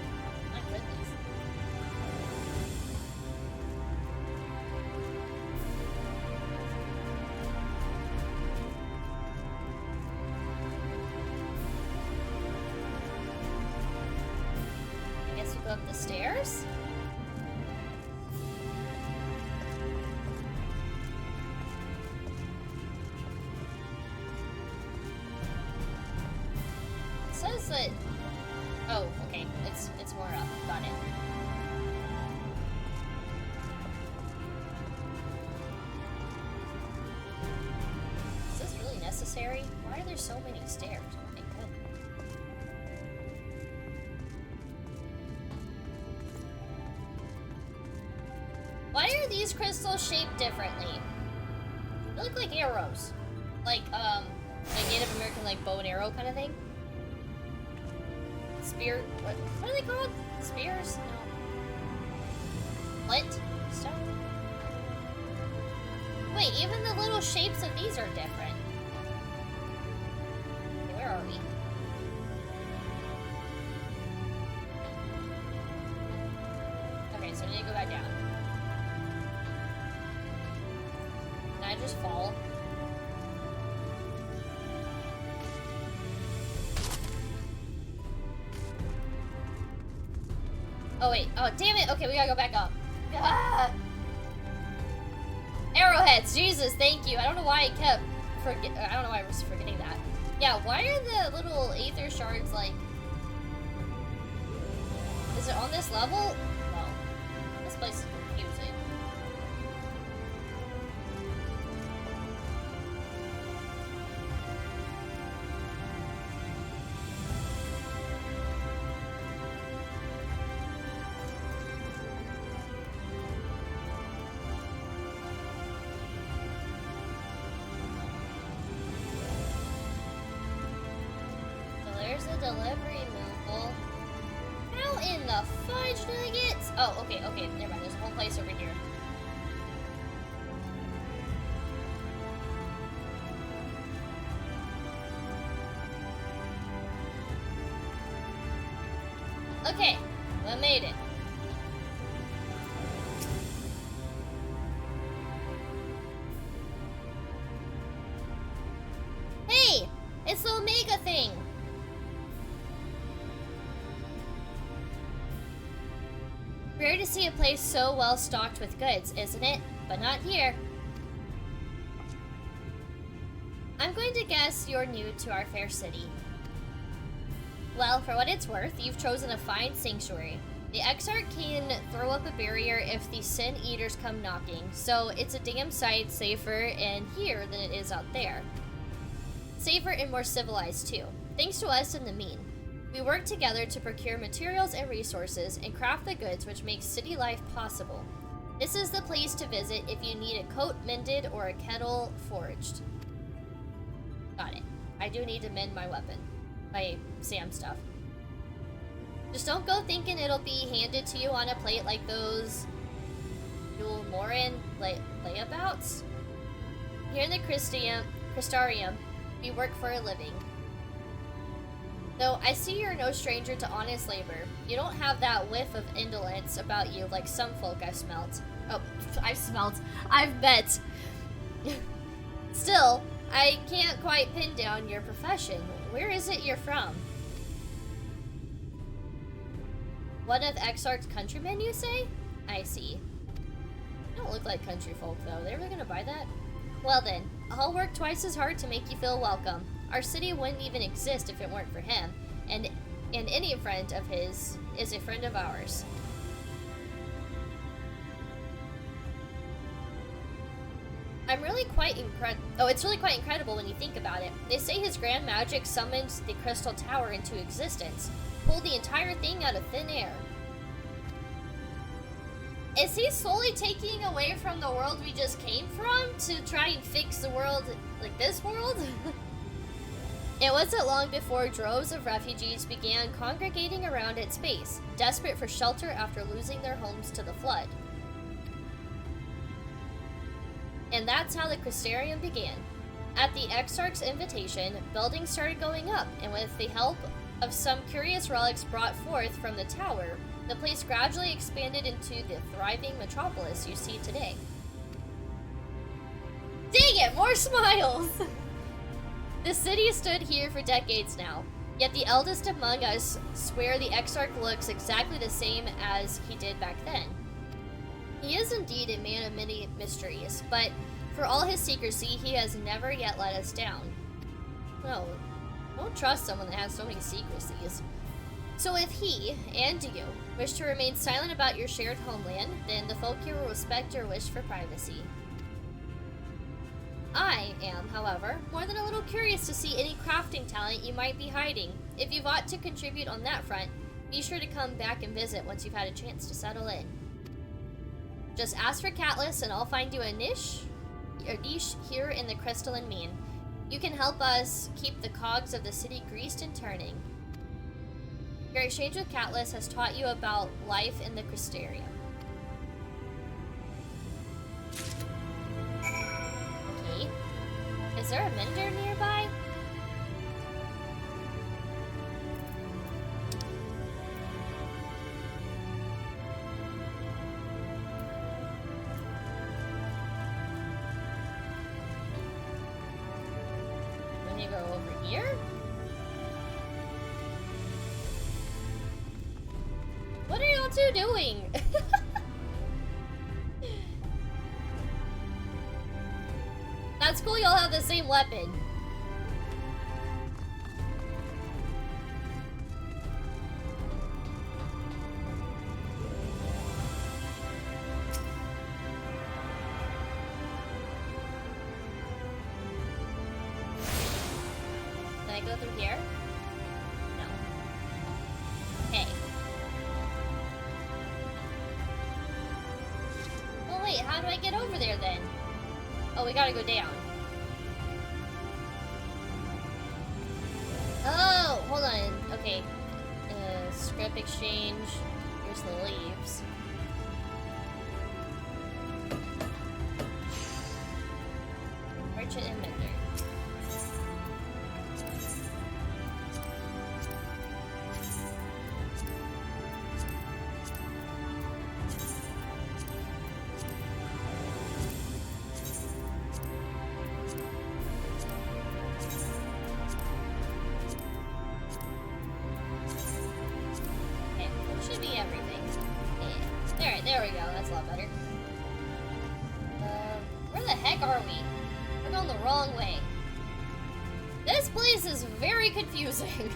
My goodness. I guess we go up the stairs? It says that... Oh, okay. It's more up. Got it. Is this really necessary? Why are there so many stairs? Oh my goodness. Why are these crystals shaped differently? They look like arrows. Like Native American like bow and arrow kind of thing. Spear, what are they called? Spears? No. Flint? Stone? Wait, even the little shapes of these are different. Okay, where are we? Okay, so I need to go back down. Can I just fall? Oh wait, oh damn it, okay, we gotta go back up. Ah! Arrowheads, Jesus, thank you. I don't know why I kept I don't know why I was forgetting that. Yeah, why are the little aether shards like... Is it on this level? No. This place is confusing. delivery mobile. How in the fudge nuggets? Oh, okay, never mind. There's a whole place over here. Okay, we made it. Hey! It's the Omega thing! Rare to see a place so well stocked with goods, isn't it? But not here. I'm going to guess you're new to our fair city. Well, for what it's worth, you've chosen a fine sanctuary. The Exarch can throw up a barrier if the Sin Eaters come knocking, so it's a damn sight safer in here than it is out there. Safer and more civilized too, thanks to us and the Mean. We work together to procure materials and resources and craft the goods which make city life possible. This is the place to visit if you need a coat mended or a kettle forged. Got it. I do need to mend my weapon. My Sam stuff. Just don't go thinking it'll be handed to you on a plate like those Dual Morin layabouts. Here in the Crystarium, we work for a living. Though I see you're no stranger to honest labor, you don't have that whiff of indolence about you like some folk I've smelt. Oh, I've bet. Still, I can't quite pin down your profession. Where is it you're from? One of Exarch's countrymen, you say? I see. You don't look like country folk, though. They really gonna buy that? Well then, I'll work twice as hard to make you feel welcome. Our city wouldn't even exist if it weren't for him, and any friend of his is a friend of ours. It's really quite incredible when you think about it. They say his grand magic summoned the Crystal Tower into existence, pulled the entire thing out of thin air. Is he slowly taking away from the world we just came from to try and fix the world, like this world? It wasn't long before droves of refugees began congregating around its base, desperate for shelter after losing their homes to the flood. And that's how the Crystarium began. At the Exarch's invitation, buildings started going up, and with the help of some curious relics brought forth from the tower, the place gradually expanded into the thriving metropolis you see today. Dang it, more smiles! The city stood here for decades now, yet the eldest among us swear the Exarch looks exactly the same as he did back then. He is indeed a man of many mysteries, but for all his secrecy, he has never yet let us down. No, don't trust someone that has so many secrecies. So if he, and you, wish to remain silent about your shared homeland, then the folk here will respect your wish for privacy. I am, however, more than a little curious to see any crafting talent you might be hiding. If you've ought to contribute on that front, be sure to come back and visit once you've had a chance to settle in. Just ask for Catless and I'll find you a niche here in the Crystalline Mean. You can help us keep the cogs of the city greased and turning. Your exchange with Catless has taught you about life in the Crystarium. Okay. Is there a mender nearby? Go over here? What are y'all two doing? That's cool, y'all have the same weapon. Go through here? No. Okay. Oh wait, how do I get over there then? Oh, we gotta go down. Oh! hold on. Okay. Script exchange. Here's the leaves. Merchant and Mender. There we go, that's a lot better. Where the heck are we? We're going the wrong way. This place is very confusing.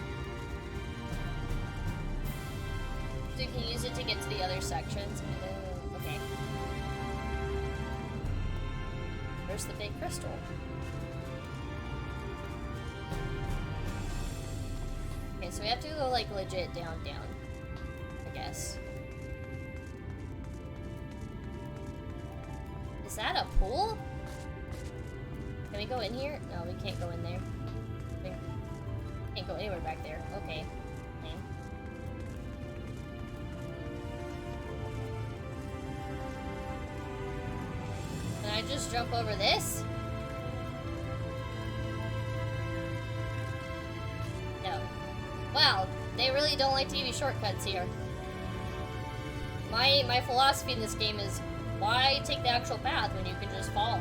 So you can use it to get to the other sections. Okay. Where's the big crystal? Okay, so we have to go like legit down, I guess. Is that a pool? Can we go in here? No, we can't go in there. We can't go anywhere back there. Okay. Lame. Can I just jump over this? No. Wow, they really don't like to give you shortcuts here. My philosophy in this game is, why take the actual path when you can just fall?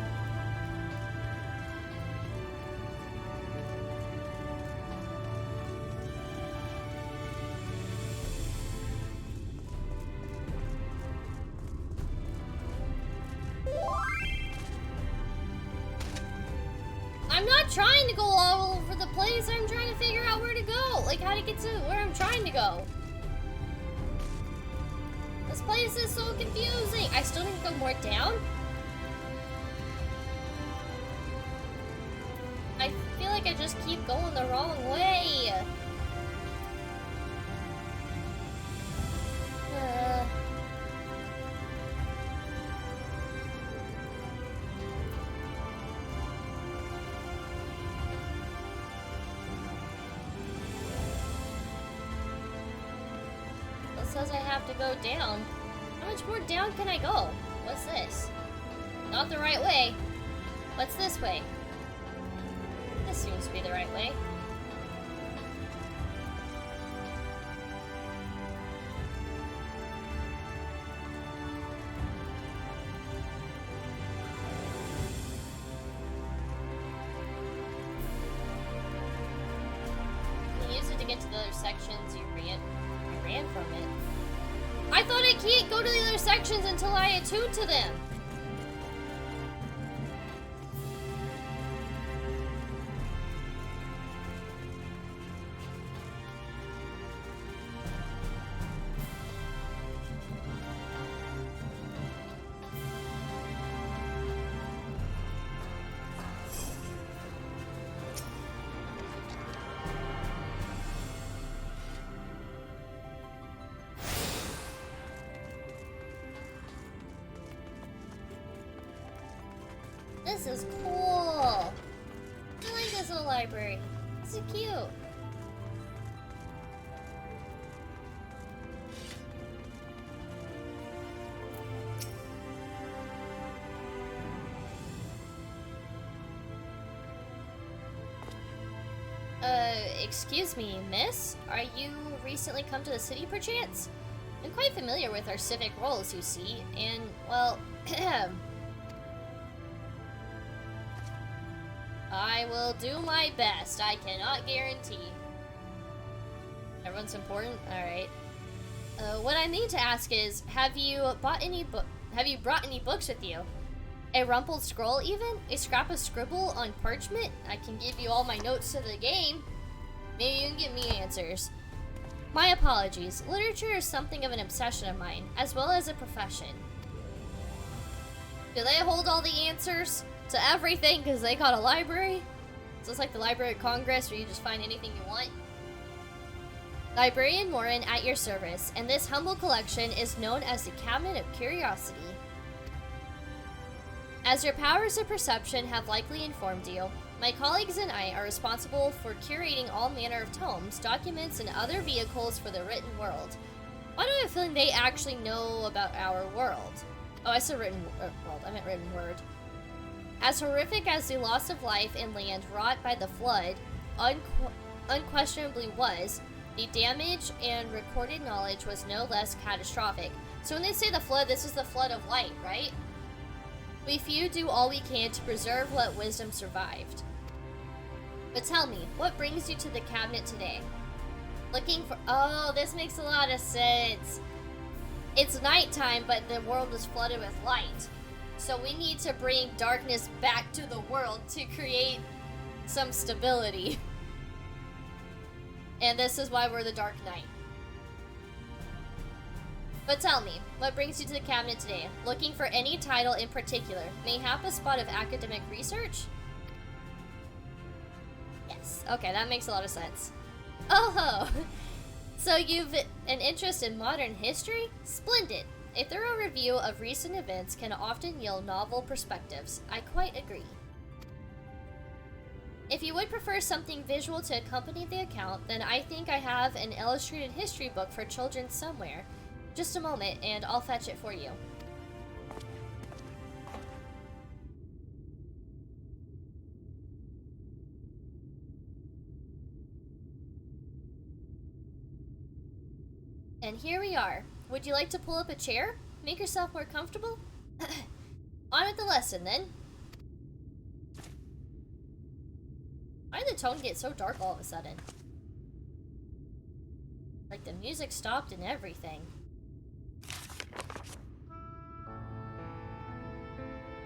I'm not trying to go all over the place. I'm trying to figure out where to go. Like, how to get to where I'm trying to go. This place is so confusing. I still need to go more down? I feel like I just keep going the wrong way. Says I have to go down. How much more down can I go? What's this? Not the right way. What's this way? This seems to be the right way. You use it to get to the other sections. You ran from it. I thought I can't go to the other sections until I attune to them. This is cool. I like this little library. This is cute. Excuse me, miss? Are you recently come to the city, perchance? I'm quite familiar with our civic roles, you see, and, well, I will do my best. I cannot guarantee. Everyone's important? Alright. What I need to ask is, have you brought any books with you? A rumpled scroll even? A scrap of scribble on parchment? I can give you all my notes to the game. Maybe you can give me answers. My apologies. Literature is something of an obsession of mine, as well as a profession. Do they hold all the answers to everything because they got a library? So it's like the Library of Congress where you just find anything you want. Librarian Morin at your service, and this humble collection is known as the Cabinet of Curiosity. As your powers of perception have likely informed you, My colleagues and I are responsible for curating all manner of tomes, documents, and other vehicles for the written world. Why do I have a feeling they actually know about our world? Oh, I said written world. I meant written word. As horrific as the loss of life and land wrought by the flood unquestionably was, the damage and recorded knowledge was no less catastrophic. So when they say the flood, this is the flood of light, right? We few do all we can to preserve what wisdom survived. But tell me, what brings you to the cabinet today? Looking for— oh, this makes a lot of sense. It's nighttime, but the world is flooded with light. So we need to bring darkness back to the world to create some stability. And this is why we're the Dark Knight. But tell me, what brings you to the cabinet today? Looking for any title in particular? Mayhap a spot of academic research? Yes. Okay, that makes a lot of sense. Oh, so you've an interest in modern history? Splendid. A thorough review of recent events can often yield novel perspectives. I quite agree. If you would prefer something visual to accompany the account, then I think I have an illustrated history book for children somewhere. Just a moment, and I'll fetch it for you. And here we are. Would you like to pull up a chair? Make yourself more comfortable? On with the lesson, then. Why did the tone get so dark all of a sudden? Like the music stopped and everything.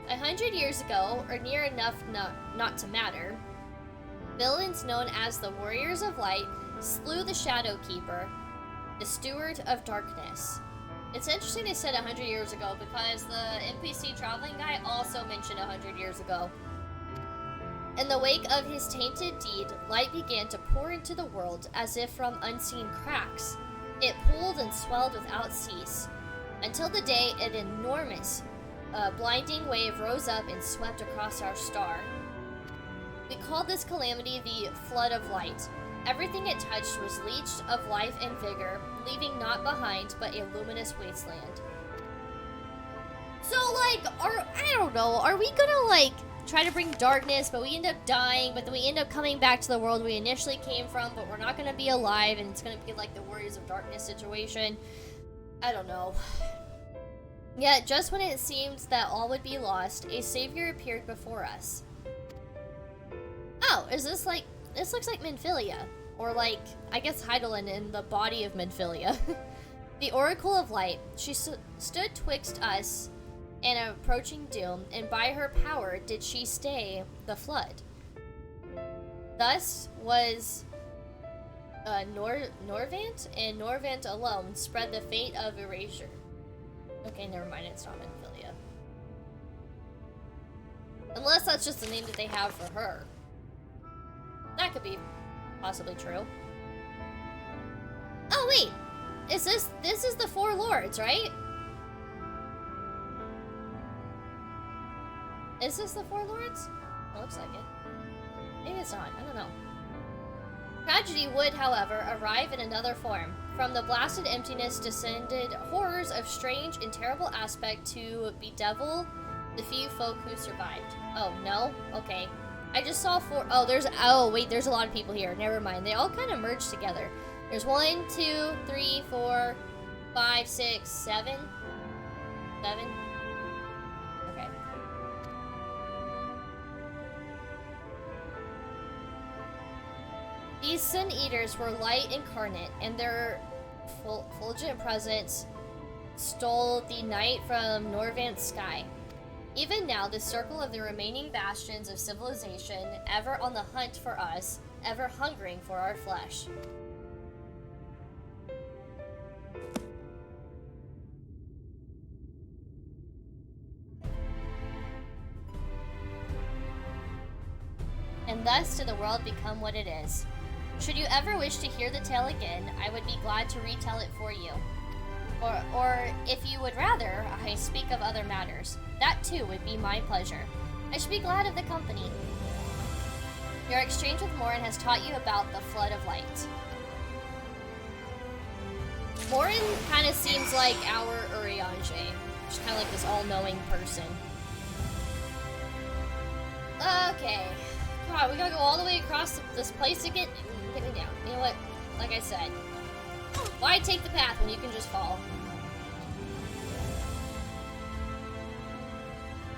100 years ago, or near enough not to matter, villains known as the Warriors of Light slew the Shadow Keeper, the Steward of Darkness. It's interesting they said 100 years ago because the NPC traveling guy also mentioned 100 years ago. In the wake of his tainted deed, light began to pour into the world as if from unseen cracks. It pooled and swelled without cease, until the day an enormous, blinding wave rose up and swept across our star. We called this calamity the Flood of Light. Everything it touched was leached of life and vigor, leaving naught behind but a luminous wasteland. So, like, I don't know, are we gonna, like, try to bring darkness, but we end up dying, but then we end up coming back to the world we initially came from, but we're not gonna be alive, and it's gonna be like the Warriors of Darkness situation? I don't know. Yet, just when it seemed that all would be lost, a savior appeared before us. Oh, is this like— this looks like Minfilia. Or like, I guess Heidelin in the body of Minfilia. The Oracle of Light. She stood twixt us and approaching doom, and by her power did she stay the flood. Thus was Norvant, and Norvant alone spread the fate of erasure. Okay, never mind, it's not Minfilia. Unless that's just the name that they have for her. That could be possibly true. Oh wait! This is the Four Lords, right? Is this the Four Lords? It looks like it. Maybe it's not, I don't know. Tragedy would, however, arrive in another form. From the blasted emptiness descended horrors of strange and terrible aspect to bedevil the few folk who survived. Oh, no? Okay. I just saw four— oh wait, there's a lot of people here. Never mind. They all kind of merged together. There's 1, 2, 3, 4, 5, 6, 7. 7? Okay. These Sin Eaters were light incarnate, and their fulgent presence stole the night from Norvant's sky. Even now, the circle of the remaining bastions of civilization, ever on the hunt for us, ever hungering for our flesh. And thus did the world become what it is. Should you ever wish to hear the tale again, I would be glad to retell it for you. Or if you would rather I speak of other matters, that too would be my pleasure. I should be glad of the company. Your exchange with Morin has taught you about the Flood of Light. Morin kind of seems like our Urianger. She's kind of like this all-knowing person. Okay. God, we gotta go all the way across this place to get me down. You know what? Like I said, why take the path when you can just fall?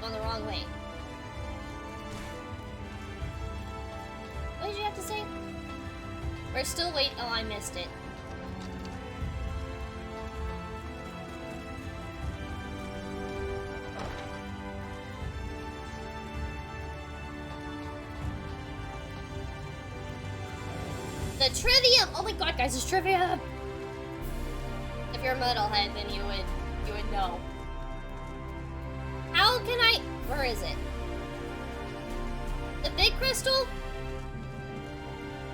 On the wrong way. What did you have to say? Or still wait? Oh, I missed it. The Trivium! Oh my god, guys, it's Trivium! If you're a metalhead, then you would know. How can I... Where is it? The big crystal?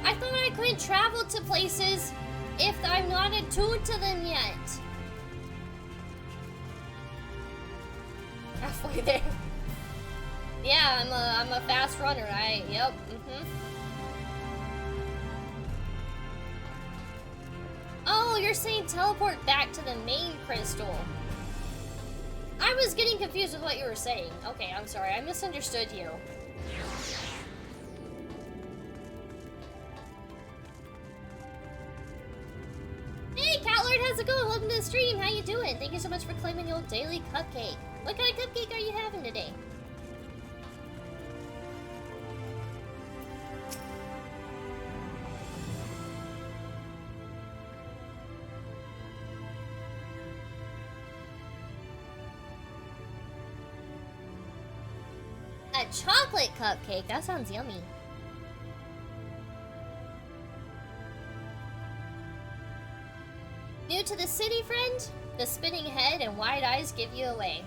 I thought I couldn't travel to places if I'm not attuned to them yet. Halfway there. Yeah, I'm a fast runner. Yep. Oh, you're saying teleport back to the main crystal. I was getting confused with what you were saying. Okay, I'm sorry. I misunderstood you. Hey, Catlord, how's it going? Welcome to the stream. How you doing? Thank you so much for claiming your daily cupcake. What kind of cupcake are you having today? A chocolate cupcake? That sounds yummy. New to the city, friend? The spinning head and wide eyes give you away.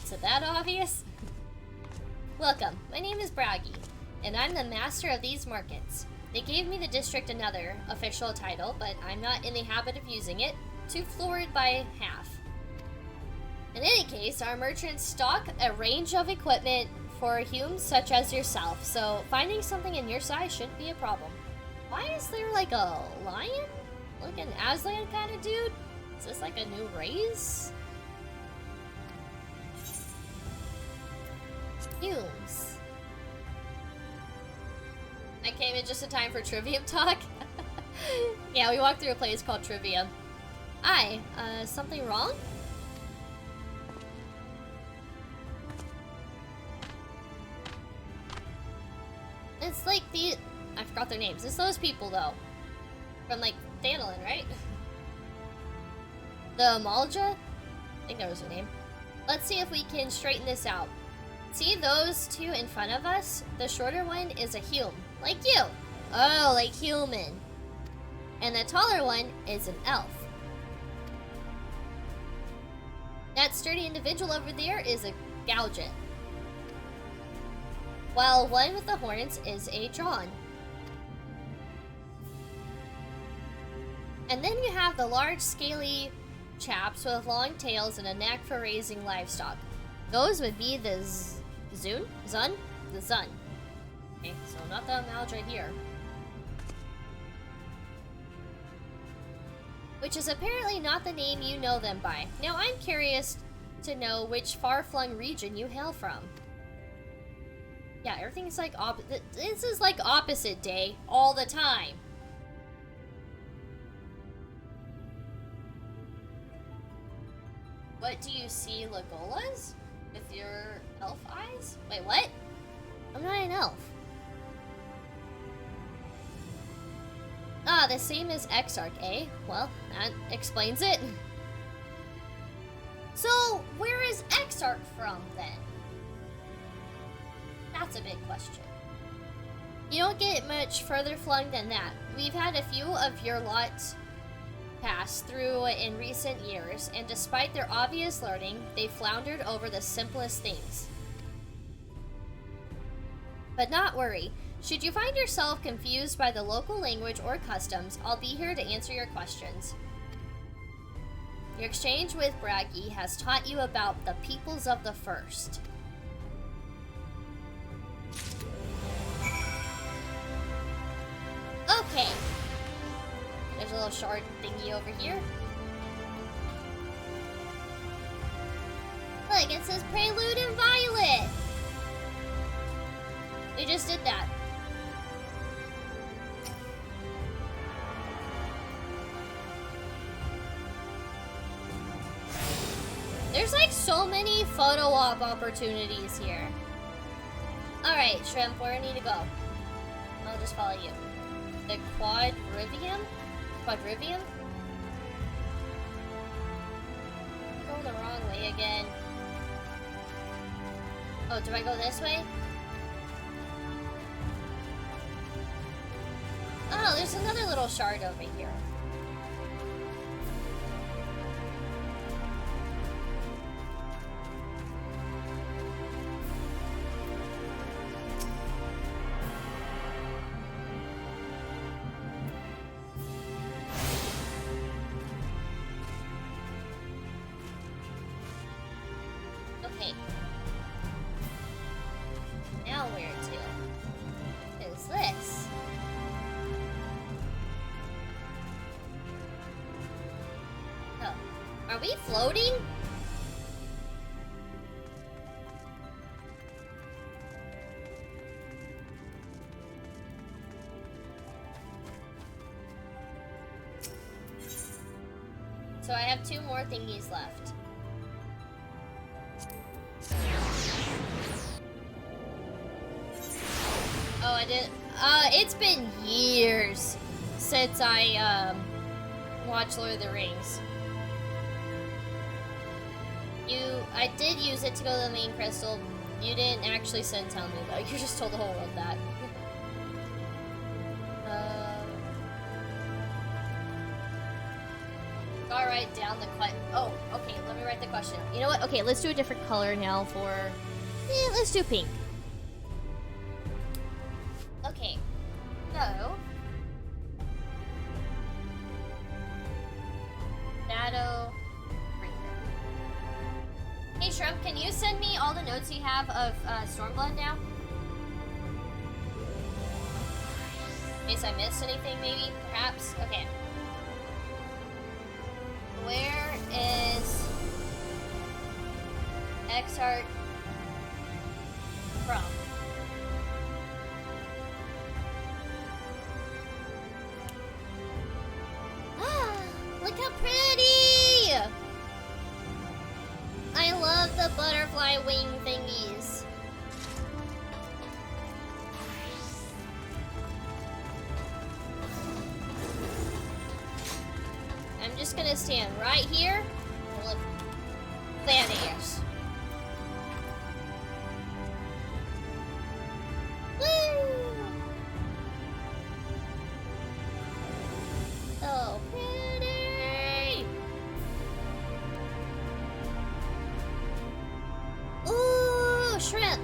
Is it that obvious? Welcome, my name is Braggy, and I'm the master of these markets. They gave me the district another official title, but I'm not in the habit of using it. Too florid by half. In any case, our merchants stock a range of equipment for humans such as yourself, so finding something in your size shouldn't be a problem. Why is there like a lion? Like an Aslan kind of dude? Is this like a new race? Fumes. I came in just in time for Trivium talk. Yeah, we walked through a place called Trivium. Aye, something wrong? It's like the... I forgot their names. It's those people, though. From, like, Dandelion, right? The Malja? I think that was their name. Let's see if we can straighten this out. See those two in front of us? The shorter one is a hume. Like you. Oh, like human. And the taller one is an elf. That sturdy individual over there is a Gauget. While one with the horns is a John. And then you have the large, scaly chaps with long tails and a knack for raising livestock. Those would be the Zun? Zun? The Zun. Okay, so not the Maldra here. Which is apparently not the name you know them by. Now I'm curious to know which far-flung region you hail from. Yeah, everything's like this is like opposite day all the time. What do you see, Legolas? With your elf eyes? Wait, what? I'm not an elf. Ah, the same as Exarch, eh? Well, that explains it. So, where is Exarch from, then? That's a big question. You don't get much further flung than that. We've had a few of your lot pass through in recent years, and despite their obvious learning, they floundered over the simplest things. But not worry. Should you find yourself confused by the local language or customs, I'll be here to answer your questions. Your exchange with Braggy has taught you about the peoples of the First. there's a little shard thingy over here. Look, it says Prelude in Violet. We just did that. There's like so many photo op opportunities here. Alright, Shrimp, where I need to go? I'll just follow you. The Quadrivium? Quadrivium? I'm going the wrong way again. Oh, do I go this way? Oh, there's another little shard over here. Okay. Now where to? Is this? Oh. Are we floating? So I have 2 more thingies left. Oh, I did. It's been years since I watched Lord of the Rings. I did use it to go to the main crystal. You didn't actually tell me though. You just told the whole world that. Gotta write down the oh, okay. Let me write the question. You know what? Okay, let's do a different color now for. Let's do pink. Okay, so Shadowbringers. Hey Shrimp, can you send me all the notes you have of Stormblood now? In case I missed anything, maybe, perhaps. Okay. Where is Exarch from? Look how pretty! I love the butterfly wing thingies. I'm just gonna stand right here and look badass. Woo! So pretty! Ooh, Shrimp!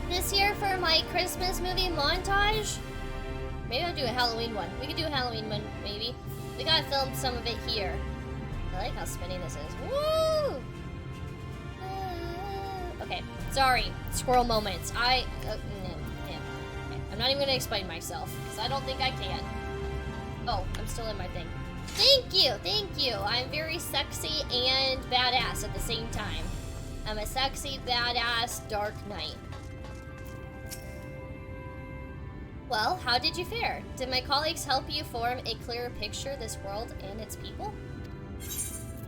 This year for my Christmas movie montage? Maybe I'll do a Halloween one. We could do a Halloween one, maybe. We gotta film some of it here. I like how spinny this is. Woo! Okay, sorry. Squirrel moments. Okay. I'm not even gonna explain myself, because I don't think I can. Oh, I'm still in my thing. Thank you, thank you. I'm very sexy and badass at the same time. I'm a sexy, badass Dark Knight. Well, how did you fare? Did my colleagues help you form a clearer picture of this world and its people?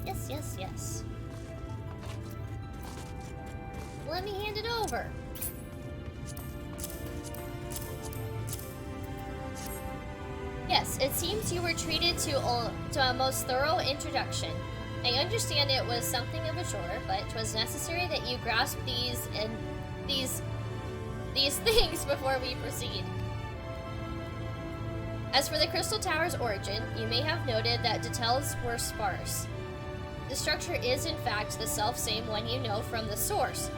Yes, yes, yes. Let me hand it over. Yes, it seems you were treated to a most thorough introduction. I understand it was something of a chore, but it was necessary that you grasp these things before we proceed. As for the Crystal Tower's origin, you may have noted that details were sparse. The structure is in fact the self-same one you know from the source.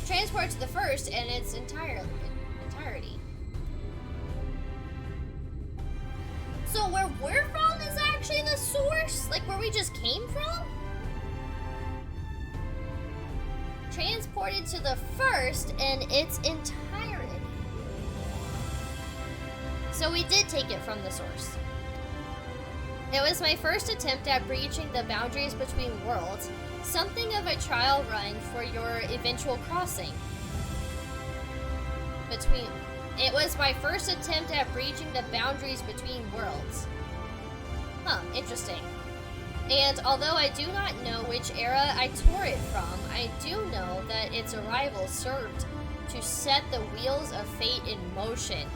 Transport to the first in its entirety. So where we're from is actually the source? Like where we just came from? Transported to the first in its entirety. So we did take it from the source. It was my first attempt at breaching the boundaries between worlds, something of a trial run for your eventual crossing. It was my first attempt at breaching the boundaries between worlds. Huh, interesting. And although I do not know which era I tore it from, I do know that its arrival served to set the wheels of fate in motion.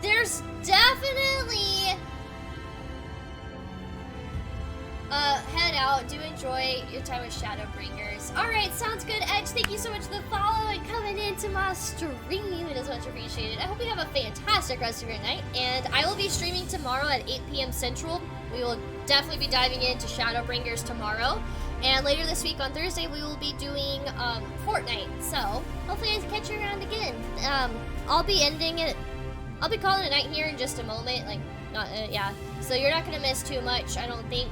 There's definitely... head out. Do enjoy your time with Shadowbringers. Alright, sounds good. Edge, thank you so much for the follow and coming into my stream. It is much appreciated. I hope you have a fantastic rest of your night. And I will be streaming tomorrow at 8 p.m. Central. We will definitely be diving into Shadowbringers tomorrow. And later this week on Thursday, we will be doing Fortnite. So, hopefully I can catch you around again. I'll be ending it. I'll be calling it a night here in just a moment. Like, not, yeah. So you're not going to miss too much, I don't think.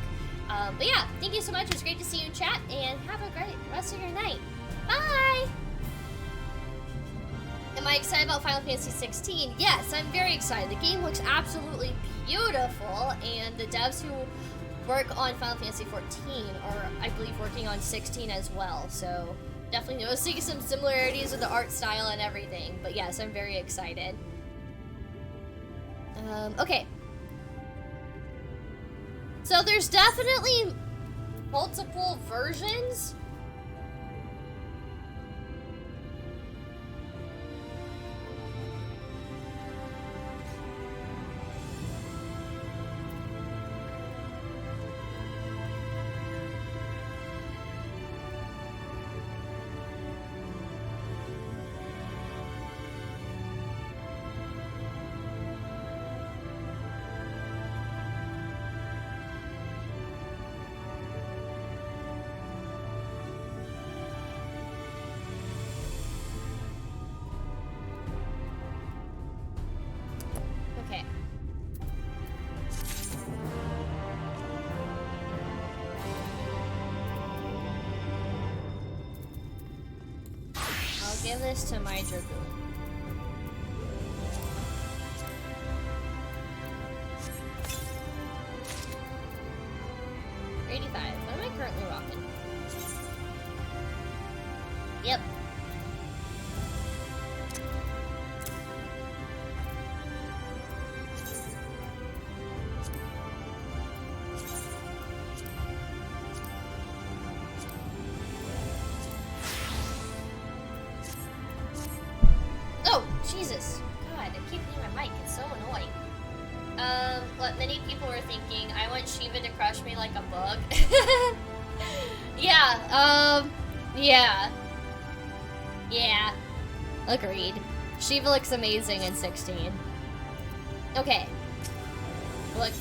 But yeah, thank you so much. It was great to see you in chat, and have a great rest of your night. Bye! Am I excited about Final Fantasy 16? Yes, I'm very excited. The game looks absolutely beautiful, and the devs who work on Final Fantasy 14 are, I believe, working on 16 as well. So definitely noticing some similarities with the art style and everything. But yes, I'm very excited. Okay. So there's definitely multiple versions. Give this to my Dragoon. $85. What am I currently rocking? Yep. Jesus. God, I keep hitting my mic. It's so annoying. What many people were thinking, I want Shiva to crush me like a bug. Yeah, yeah. Yeah. Agreed. Shiva looks amazing in 16. Okay. Look,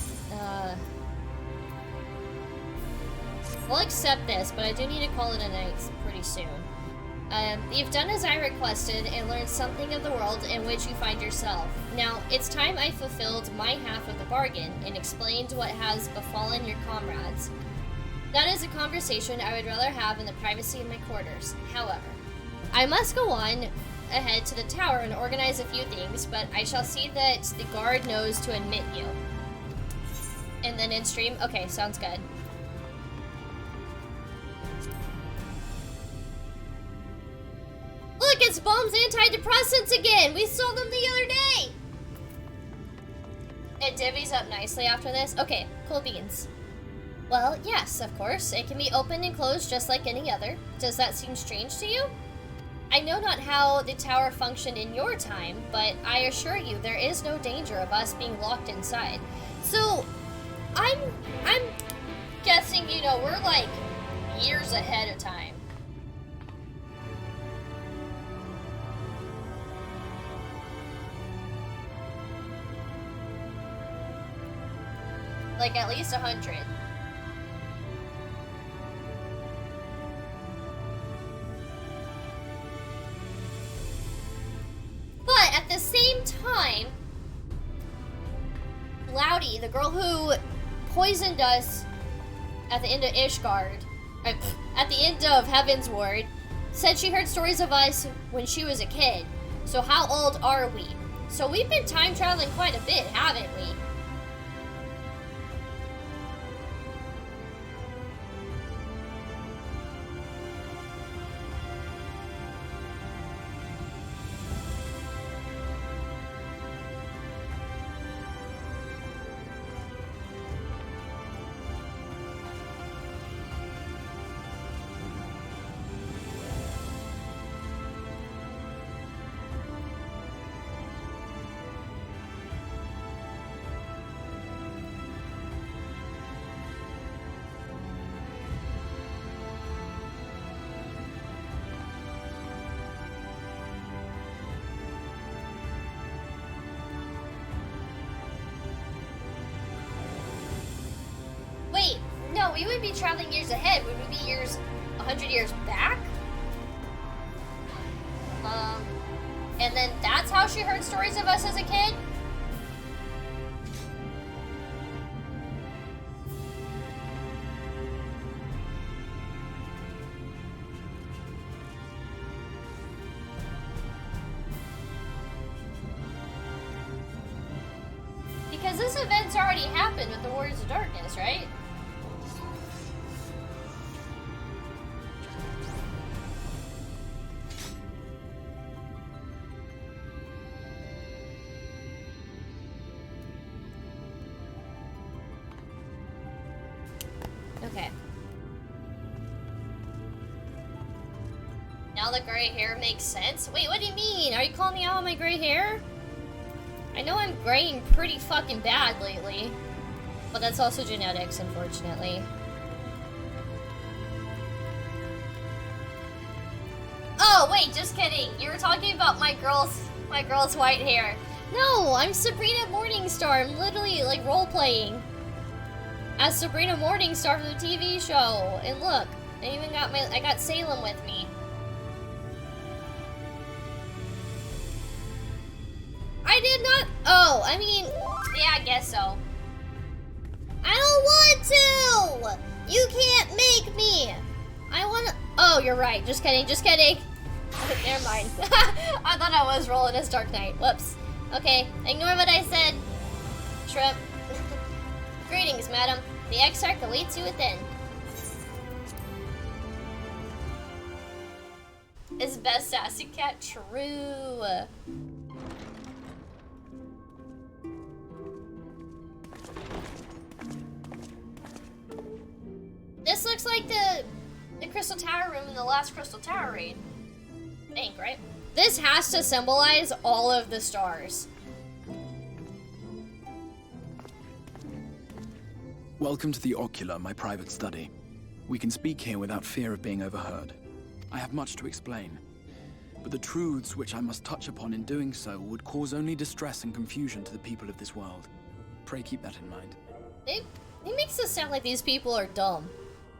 we'll accept this, but I do need to call it a night pretty soon. You've done as I requested and learned something of the world in which you find yourself. Now, it's time I fulfilled my half of the bargain and explained what has befallen your comrades. That is a conversation I would rather have in the privacy of my quarters. However, I must go on ahead to the tower and organize a few things, but I shall see that the guard knows to admit you. And then in stream? Okay, sounds good. Look, it's Bomb's antidepressants again! We saw them the other day! It divvies up nicely after this. Okay, cool beans. Well, yes, of course. It can be opened and closed just like any other. Does that seem strange to you? I know not how the tower functioned in your time, but I assure you there is no danger of us being locked inside. So, I'm guessing, you know, we're like years ahead of time. Like at least 100. But at the same time, Loudy, the girl who poisoned us at the end of Ishgard, at the end of Heaven's Ward, said she heard stories of us when she was a kid. So how old are we? So we've been time traveling quite a bit, haven't we? Wait, no, we would be traveling years ahead. Would we be 100 years back? And then that's how she heard stories of us as a kid? Because this event's already happened with the Warriors of Darkness, right? Okay. Now the gray hair makes sense? Wait, what do you mean? Are you calling me out on my gray hair? I know I'm graying pretty fucking bad lately, but that's also genetics, unfortunately. Oh, wait, just kidding. You were talking about my girl's white hair. No, I'm Sabrina Morningstar. I'm literally, like, role-playing as Sabrina Morningstar from the TV show. And look, I got Salem with me. I did not. Oh, I mean, yeah, I guess so. I don't want to. You can't make me. I want to. Oh, you're right. Just kidding. Just kidding. Never mind. I thought I was rolling as Dark Knight. Whoops. Okay, ignore what I said. Shrimp. Greetings, madam. The Exarch awaits you within. Is best sassy cat true? This looks like the Crystal Tower room in the last Crystal Tower raid. I think, right? This has to symbolize all of the stars. Welcome to the Ocular, my private study. We can speak here without fear of being overheard. I have much to explain, but the truths which I must touch upon in doing so would cause only distress and confusion to the people of this world. Pray keep that in mind. It makes us sound like these people are dumb.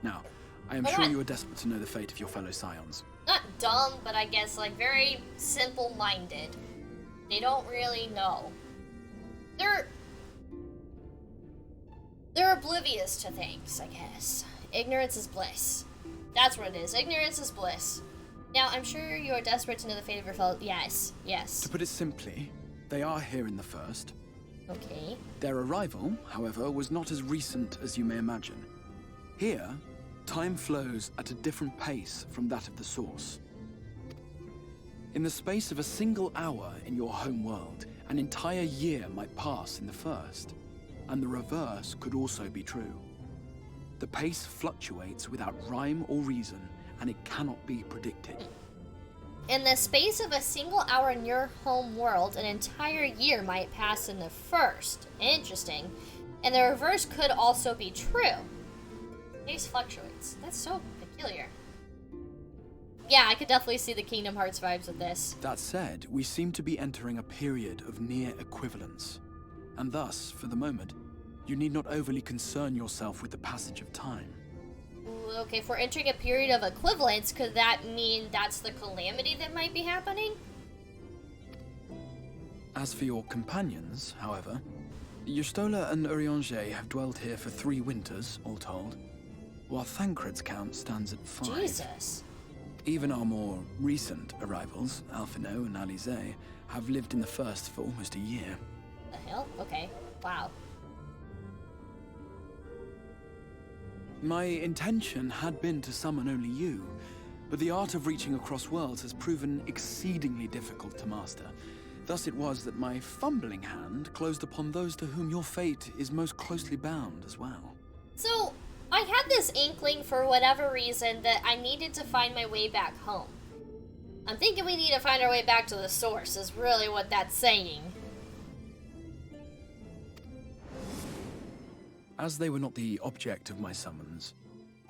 Now, I am sure you are desperate to know the fate of your fellow Scions. Not dumb, but I guess like very simple-minded. They don't really know. They're oblivious to things, I guess. Ignorance is bliss. That's what it is. Ignorance is bliss. Now, I'm sure you are desperate to know the fate of your fellow... Yes, yes. To put it simply, they are here in the first. Okay. Their arrival, however, was not as recent as you may imagine. Here, time flows at a different pace from that of the source. In the space of a single hour in your home world, an entire year might pass in the first, and the reverse could also be true. The pace fluctuates without rhyme or reason, and it cannot be predicted. In the space of a single hour in your home world, an entire year might pass in the first. Interesting. And the reverse could also be true. Pace fluctuates. That's so peculiar. Yeah, I could definitely see the Kingdom Hearts vibes with this. That said, we seem to be entering a period of near equivalence. And thus, for the moment, you need not overly concern yourself with the passage of time. Ooh, okay, if we're entering a period of equivalence, could that mean that's the calamity that might be happening? As for your companions, however, Yustola and Urianger have dwelled here for 3 winters, all told, while Thancred's count stands at 5. Jesus. Even our more recent arrivals, Alphino and Alize, have lived in the First for almost a year. The hell? Okay. Wow. My intention had been to summon only you, but the art of reaching across worlds has proven exceedingly difficult to master. Thus it was that my fumbling hand closed upon those to whom your fate is most closely bound as well. So, I had this inkling for whatever reason that I needed to find my way back home. I'm thinking we need to find our way back to the source, is really what that's saying. As they were not the object of my summons,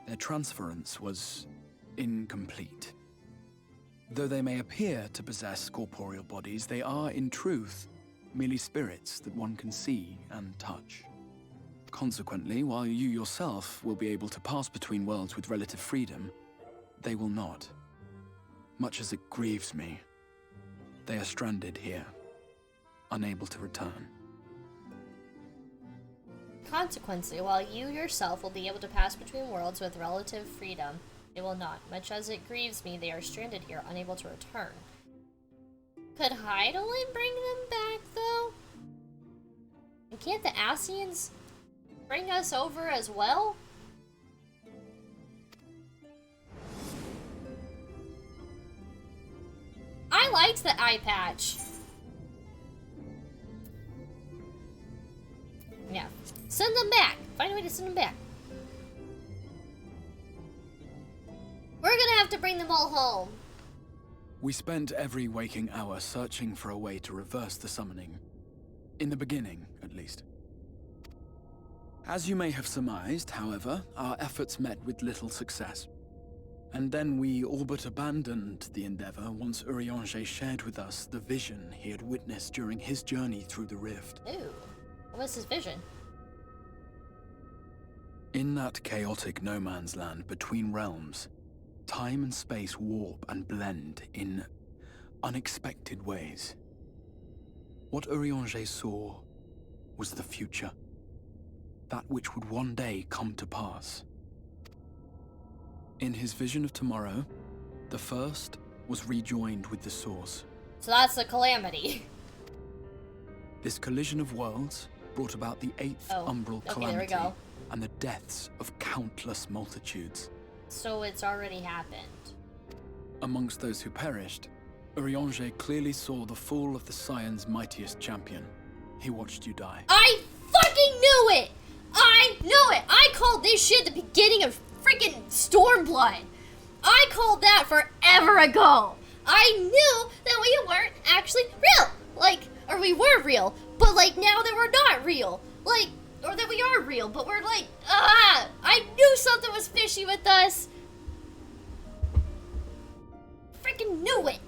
their transference was incomplete. Though they may appear to possess corporeal bodies, they are, in truth, merely spirits that one can see and touch. Consequently, while you yourself will be able to pass between worlds with relative freedom, they will not. Much as it grieves me, they are stranded here, unable to return. Consequently, while you yourself will be able to pass between worlds with relative freedom, they will not. Much as it grieves me, they are stranded here, unable to return. Could Hydaelyn bring them back, though? And can't the Ascians bring us over as well? I liked the eye patch. Yeah. Send them back. Find a way to send them back. We're gonna have to bring them all home. We spent every waking hour searching for a way to reverse the summoning. In the beginning, at least. As you may have surmised, however, our efforts met with little success. And then we all but abandoned the endeavor once Urianger shared with us the vision he had witnessed during his journey through the rift. Ooh. What was his vision? In that chaotic no man's land between realms, time and space warp and blend in unexpected ways. What Urianger saw was the future. That which would one day come to pass. In his vision of tomorrow, the first was rejoined with the source. So that's the calamity. This collision of worlds brought about the 8th umbral calamity, there we go. And the deaths of countless multitudes. So it's already happened. Amongst those who perished, Urianger clearly saw the fall of the Scion's mightiest champion. He watched you die. I fucking knew it! I knew it! I called this shit the beginning of freaking Stormblood. I called that forever ago. I knew that we weren't actually real. Or we were real, but now that we're not real. Or that we are real, but we're I knew something was fishy with us. Freaking knew it.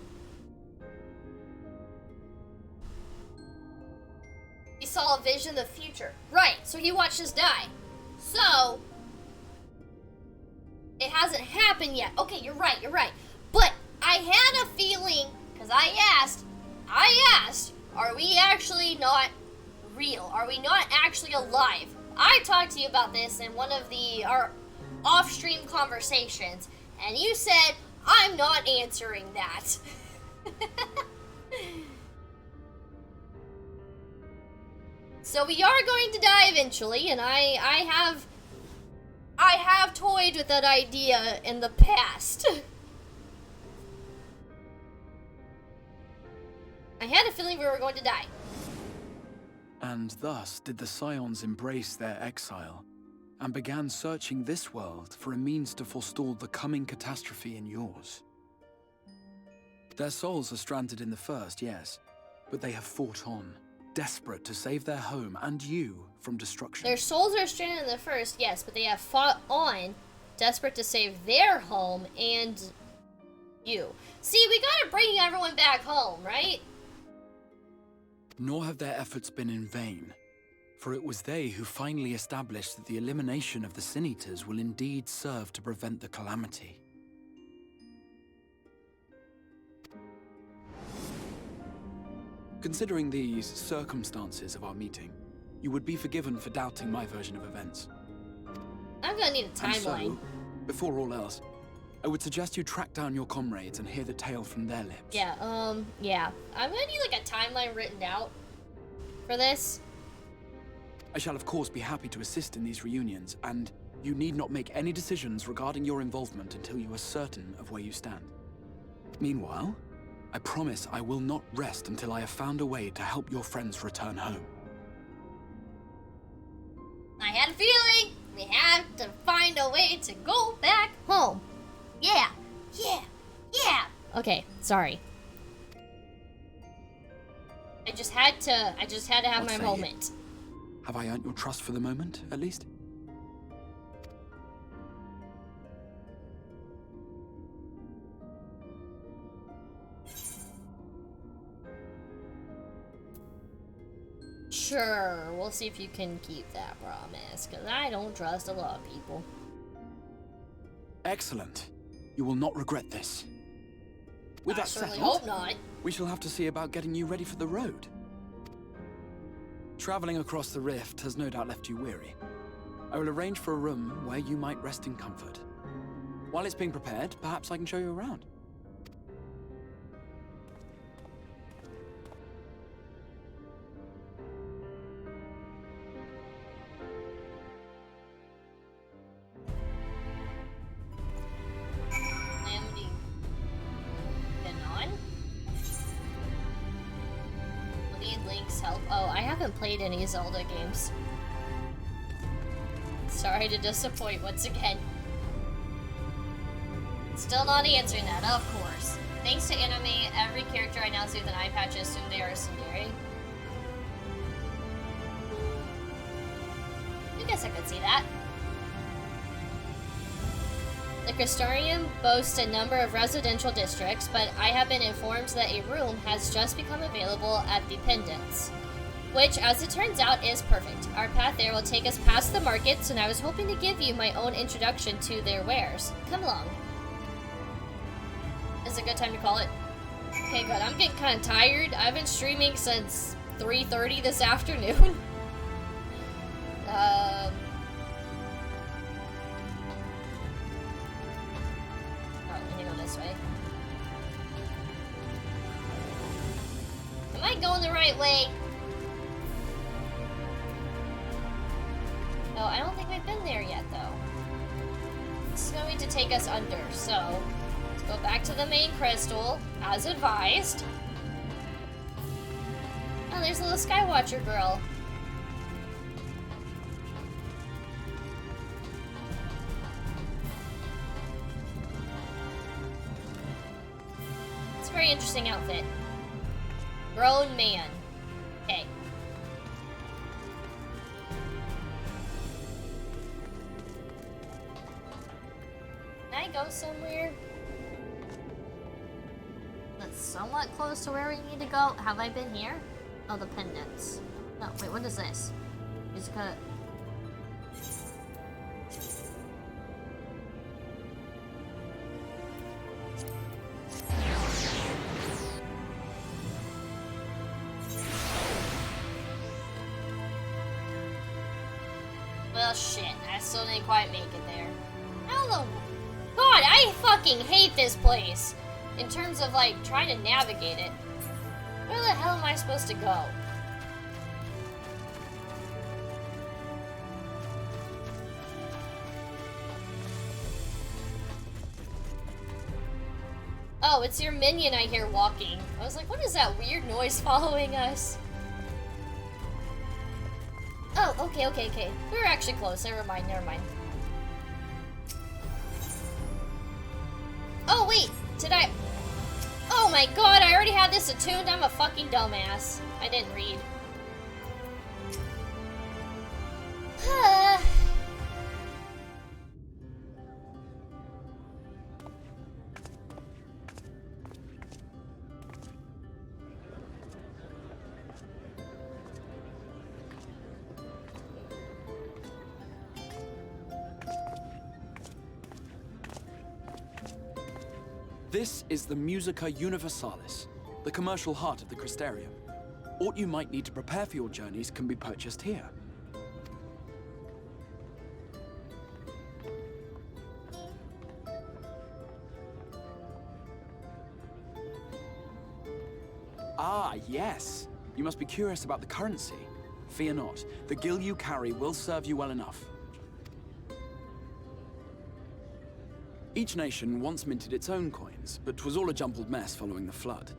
He saw a vision of the future. Right, so he watched us die. So, it hasn't happened yet. Okay, you're right. But I had a feeling, because I asked, are we actually not real? Are we not actually alive? I talked to you about this in one of our off-stream conversations, and you said, I'm not answering that. So we are going to die eventually, and I have toyed with that idea in the past. I had a feeling we were going to die. And thus did the Scions embrace their exile, and began searching this world for a means to forestall the coming catastrophe in yours. Their souls are stranded in the first, yes, but they have fought on, desperate to save their home and you from destruction. Their souls are stranded in the first, yes, but they have fought on, desperate to save their home and you. See, we gotta bring everyone back home, right? Nor have their efforts been in vain, for it was they who finally established that the elimination of the Sin Eaters will indeed serve to prevent the calamity. Considering these circumstances of our meeting, you would be forgiven for doubting my version of events. I'm gonna need a timeline. And so, before all else, I would suggest you track down your comrades and hear the tale from their lips. Yeah, yeah. I'm gonna need like a timeline written out for this. I shall of course be happy to assist in these reunions, and you need not make any decisions regarding your involvement until you are certain of where you stand. Meanwhile, I promise I will not rest until I have found a way to help your friends return home. I had a feeling we had to find a way to go back home. Yeah, yeah, yeah. Okay, sorry. I just had to have my moment. Have I earned your trust for the moment, at least? Sure, we'll see if you can keep that promise, because I don't trust a lot of people. Excellent. You will not regret this. With that certainly settled, hope not. we shall have to see about getting you ready for the road. Traveling across the rift has no doubt left you weary. I will arrange for a room where you might rest in comfort. While it's being prepared, perhaps I can show you around. Calamity. Ganon? Need Link's help. Oh, I haven't played any Zelda games. Sorry to disappoint once again. Still not answering that, of course. Thanks to anime, every character I now see with an eye patch assume they are Sundari. I guess I could see that. The Crystarium boasts a number of residential districts, but I have been informed that a room has just become available at the Pendants, which, as it turns out, is perfect. Our path there will take us past the markets, and I was hoping to give you my own introduction to their wares. Come along. Is it a good time to call it? Okay, good. I'm getting kind of tired. I've been streaming since 3:30 this afternoon. Oh, let me go this way. Am I going the right way? No, I don't think we've been there yet, though. It's going to take us under, so let's go back to the main crystal, as advised. Oh, there's a little Skywatcher girl. It's a very interesting outfit. Grown man. Okay. Can I go somewhere that's somewhat close to where we need to go? Have I been here? Oh, the pendants. No, wait, what is this? Is it gonna... Well, shit. I still didn't quite make it there. How the... God, I fucking hate this place! In terms of, like, trying to navigate it. Where the hell am I supposed to go? Oh, it's your minion I hear walking. I was like, what is that weird noise following us? Oh, okay. We were actually close. Never mind. Oh, wait. Did I... Oh my god, I already had this attuned. I'm a fucking dumbass. I didn't read. This is the Musica Universalis, the commercial heart of the Crystarium. What you might need to prepare for your journeys can be purchased here. Ah, yes. You must be curious about the currency. Fear not. The gil you carry will serve you well enough. Each nation once minted its own coins, but 'twas all a jumbled mess following the flood.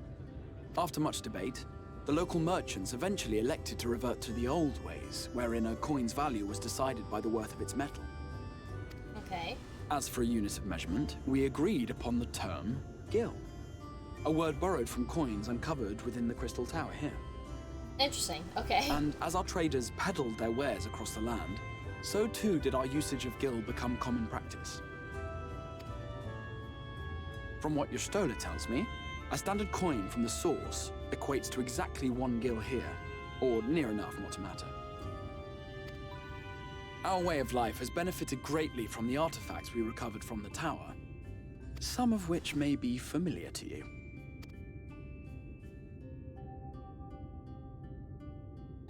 After much debate, the local merchants eventually elected to revert to the old ways, wherein a coin's value was decided by the worth of its metal. Okay. As for a unit of measurement, we agreed upon the term gil, a word borrowed from coins uncovered within the Crystal Tower here. Interesting. Okay. And as our traders peddled their wares across the land, so too did our usage of gil become common practice. From what your stola tells me, a standard coin from the source equates to exactly 1 gil here, or near enough not to matter. Our way of life has benefited greatly from the artifacts we recovered from the tower, some of which may be familiar to you.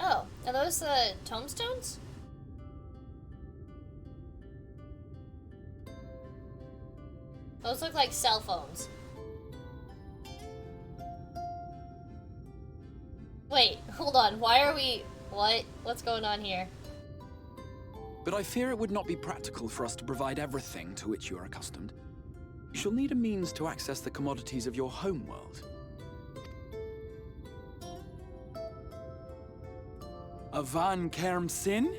Oh, are those tombstones? Those look like cell phones. Wait, hold on. Why are we... What? What's going on here? But I fear it would not be practical for us to provide everything to which you are accustomed. You shall need a means to access the commodities of your homeworld. Avan Kerm Sin?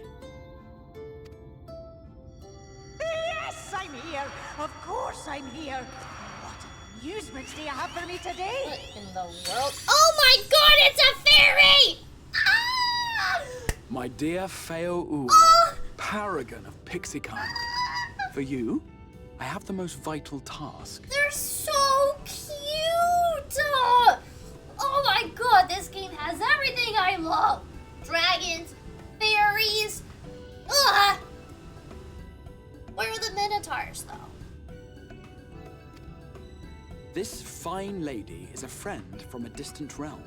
Yes, I'm here. Of course I'm here. What amusements do you have for me today? What in the world? Oh my god, it's a fairy! Ah! My dear Feo Ul, paragon of pixie kind. For you, I have the most vital task. They're so cute! Oh my god, this game has everything I love. Dragons, fairies. Ugh! Where are the minotaurs, though? This fine lady is a friend from a distant realm.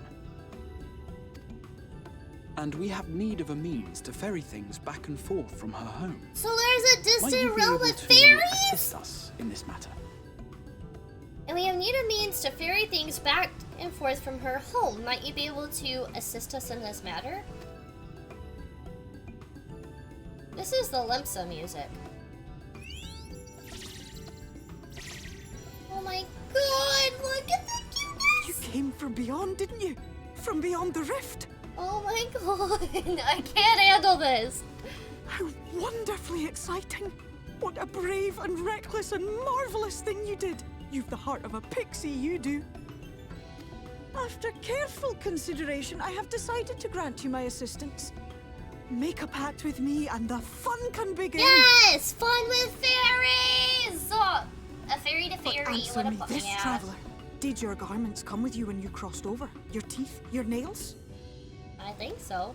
And we have need of a means to ferry things back and forth from her home. So there's a Might distant you be realm able with to fairies? assist us in this matter? And we have need of means to ferry things back and forth from her home. Might you be able to assist us in this matter? This is the Limsa music. Oh my god, look at the cuteness! You came from beyond, didn't you? From beyond the rift. Oh my god, I can't handle this. How wonderfully exciting. What a brave and reckless and marvelous thing you did. You've the heart of a pixie, you do. After careful consideration, I have decided to grant you my assistance. Make a pact with me and the fun can begin. Yes, fun with fairies! Oh, a fairy to fairy, But answer what a me fucking this, ass. traveler. Did your garments come with you when you crossed over? Your teeth? Your nails? I think so.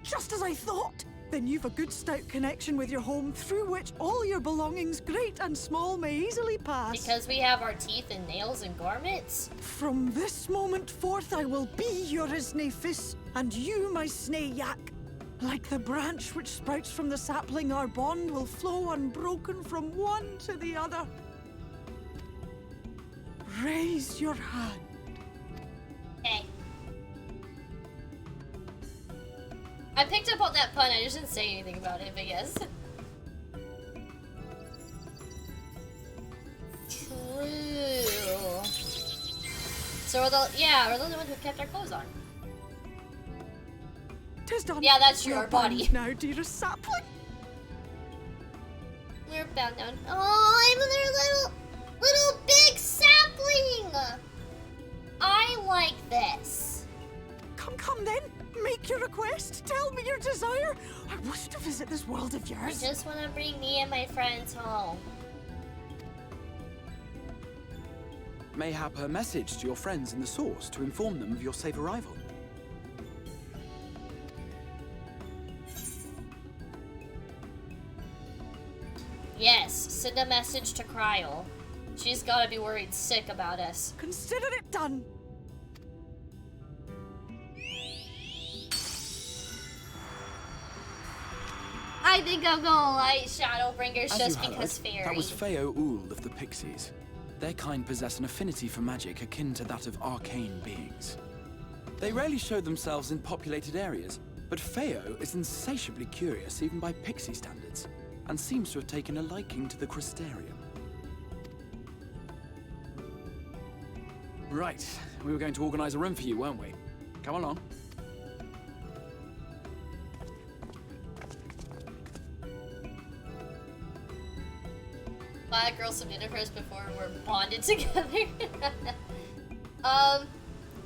Just as I thought! Then you've a good stout connection with your home through which all your belongings, great and small, may easily pass. Because we have our teeth and nails and garments? From this moment forth I will be your Isne Fis, and you my Snay Yak. Like the branch which sprouts from the sapling, our bond will flow unbroken from one to the other. Raise your hand. Okay. I picked up on that pun, I just didn't say anything about it, but yes. True. So we're the only ones who kept our clothes on. 'Tis done. Yeah, that's You're your body. bound now, dearest sapling. We're bound down. Oh, I'm their little big sapling! I like this. Come then. Make your request. Tell me your desire. I wish to visit this world of I yours. just want to bring me and my friends home. Mayhap a message to your friends in the source to inform them of your safe arrival. Yes, send a message to Kryl. She's gotta be worried sick about us. Consider it done. I think I'm gonna light Shadowbringers As just you because heard, fairy. that was Feo Ul of the Pixies. Their kind possess an affinity for magic akin to that of arcane beings. They rarely show themselves in populated areas, but Feo is insatiably curious even by pixie standards, and seems to have taken a liking to the Crystarium. Right, we were going to organize a room for you, weren't we? Come along. Buy a girl some dinner first before we're bonded together.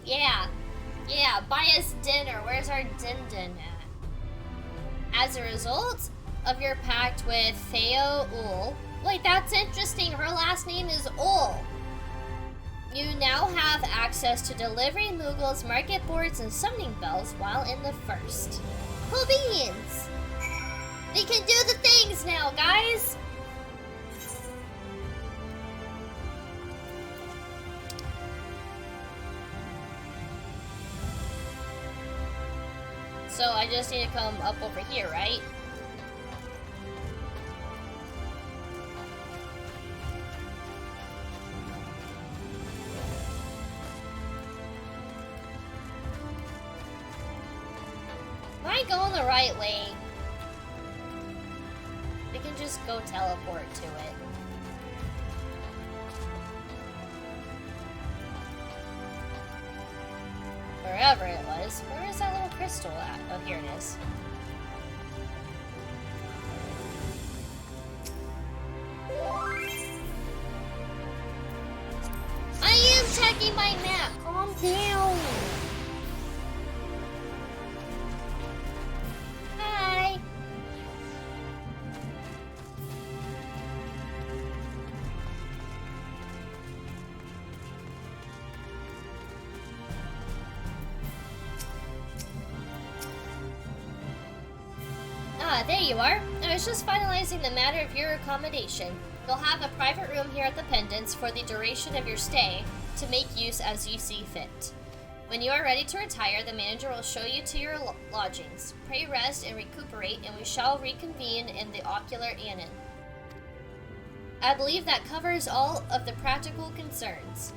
Yeah, buy us dinner. Where's our din-din at? As a result of your pact with Feo Ul. Wait, that's interesting. Her last name is Ul. You now have access to delivering Moogles, market boards, and summoning bells while in the first. Cool beans! We can do the things now, guys! So I just need to come up over here, right? Am I going the right way? We can just go teleport to it. Wherever it was. Where is that little crystal at? Oh, here it is. I am checking my map. Calm down. Hi. Ah, there you are. I was just finalizing the matter of your accommodation. You'll have a private room here at the Pendants for the duration of your stay to make use as you see fit. When you are ready to retire, the manager will show you to your lodgings. Pray rest and recuperate, and we shall reconvene in the Ocular Annon. I believe that covers all of the practical concerns.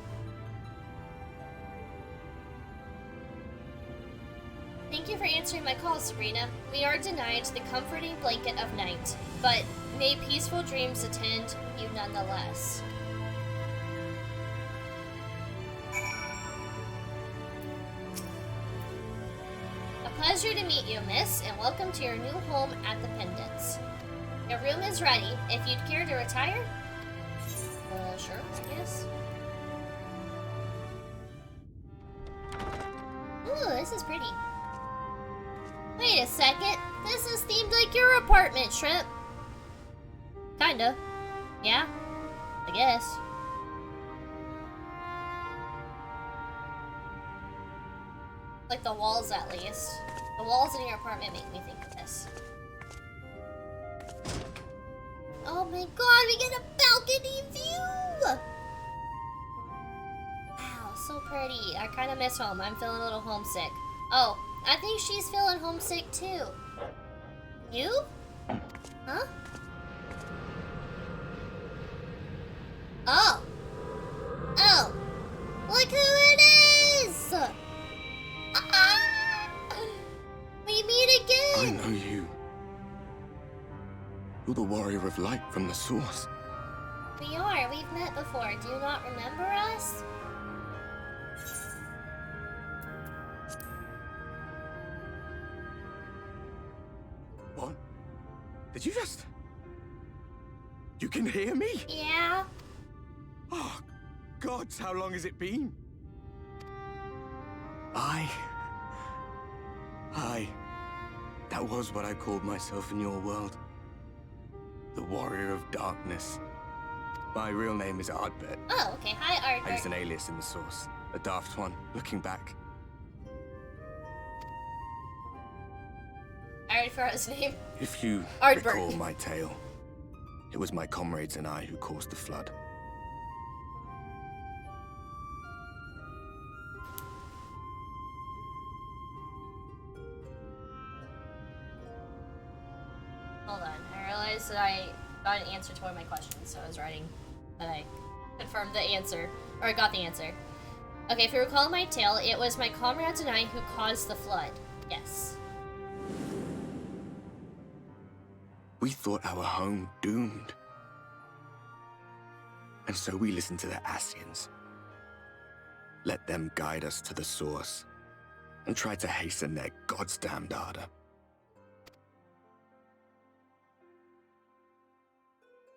Thank you for answering my call, Sabrina. We are denied the comforting blanket of night, but may peaceful dreams attend you nonetheless. A pleasure to meet you, miss, and welcome to your new home at the Pendants. Your room is ready. If you'd care to retire? Sure, I guess. Ooh, this is pretty. Wait a second. This is themed like your apartment, Shrimp. Kinda. Yeah? I guess. Like the walls, at least. The walls in your apartment make me think of this. Oh my god, we get a balcony view! Wow, so pretty. I kind of miss home. I'm feeling a little homesick. Oh, I think she's feeling homesick too. You? Huh? Oh. Oh. Look who it is! We meet again! I know you. You're the warrior of light from the source. We are. We've met before. Do you not remember us? What? Did you just... You can hear me? Yeah. Oh, gods, how long has it been? That was what I called myself in your world. The Warrior of Darkness. My real name is Ardbert. Oh, okay. Hi, I used Ardbert. an alias in the source. A daft one, looking back. I already forgot his name. If you Ardbert. recall my tale, it was my comrades and I who caused the flood. Hold on. I realized that I got an answer to one of my questions, so I was writing, but I confirmed the answer. Or I got the answer. Okay, if you recall my tale, it was my comrades and I who caused the flood. Yes. We thought our home doomed. And so we listened to the Ascians. Let them guide us to the source, and tried to hasten their God's damned ardor.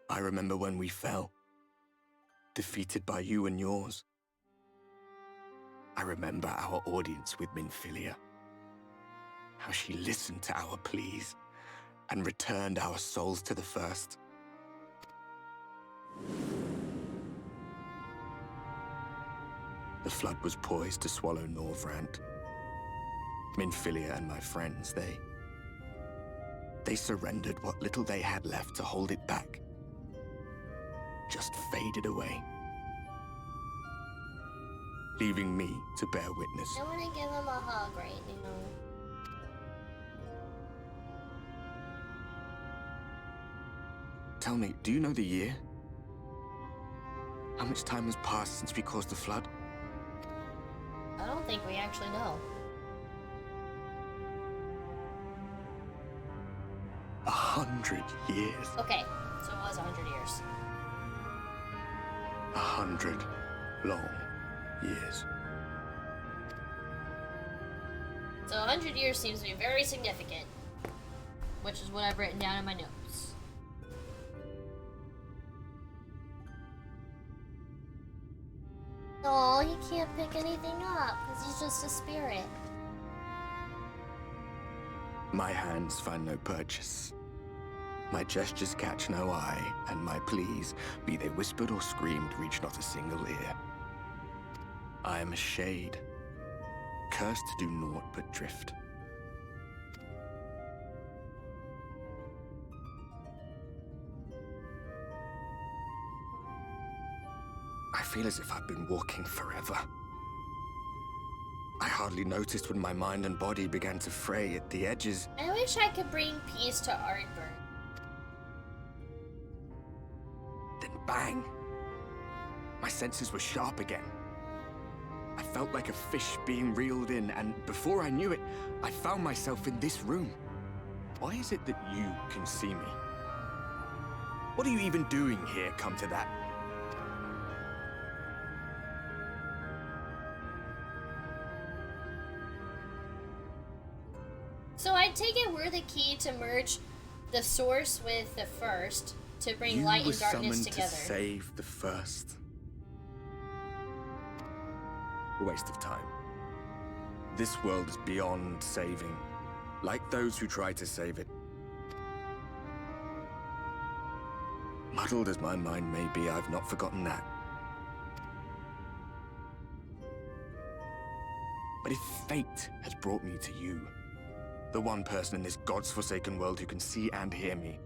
I remember when we fell, defeated by you and yours. I remember our audience with Minfilia, how she listened to our pleas and returned our souls to the First. The flood was poised to swallow Norvrant. Minfilia and my friends, they surrendered what little they had left to hold it back. Just faded away, leaving me to bear witness. I want to give him a hug right now. Tell me, do you know the year? How much time has passed since we caused the flood? I don't think we actually know. 100 years. Okay, so it was 100 years. 100 long years. So 100 years seems to be very significant, which is what I've written down in my notes. Oh, he can't pick anything up because he's just a spirit. My hands find no purchase. My gestures catch no eye, and my pleas, be they whispered or screamed, reach not a single ear. I am a shade, cursed to do naught but drift. I feel as if I've been walking forever. I hardly noticed when my mind and body began to fray at the edges. I wish I could bring peace to Ardburn. Then bang! My senses were sharp again. I felt like a fish being reeled in, and before I knew it, I found myself in this room. Why is it that you can see me? What are you even doing here, come to that? So I take it we're the key to merge the source with the first to bring You light were and darkness summoned together. to save the First. A waste of time. This world is beyond saving, like those who try to save it. Muddled as my mind may be, I've not forgotten that. But if fate has brought me to you, the one person in this God's forsaken world who can see and hear me,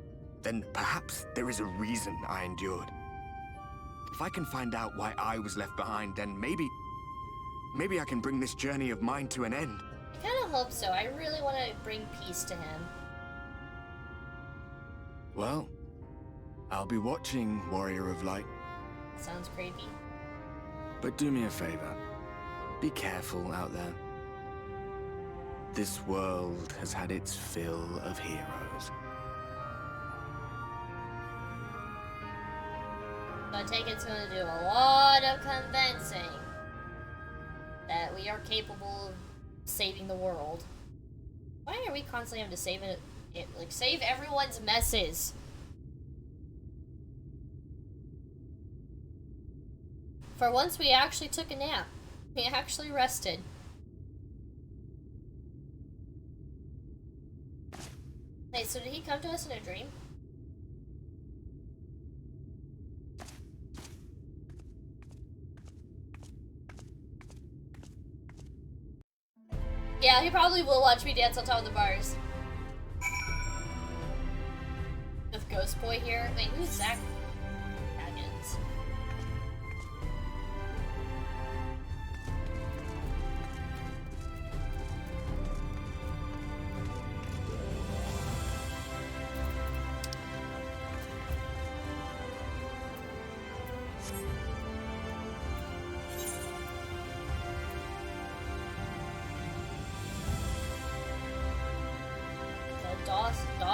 then perhaps there is a reason I endured. If I can find out why I was left behind, then maybe I can bring this journey of mine to an end. I kind of hope so. I really want to bring peace to him. Well, I'll be watching, Warrior of Light. Sounds creepy. But do me a favor. Be careful out there. This world has had its fill of heroes. So I take it's going to do a lot of convincing that we are capable of saving the world. Why are we constantly having to save it? Like, save everyone's messes. For once, we actually took a nap. We actually rested. Hey, so did he come to us in a dream? Yeah, he probably will watch me dance on top of the bars. With Ghost Boy here. Wait, who's Zach? Dragons.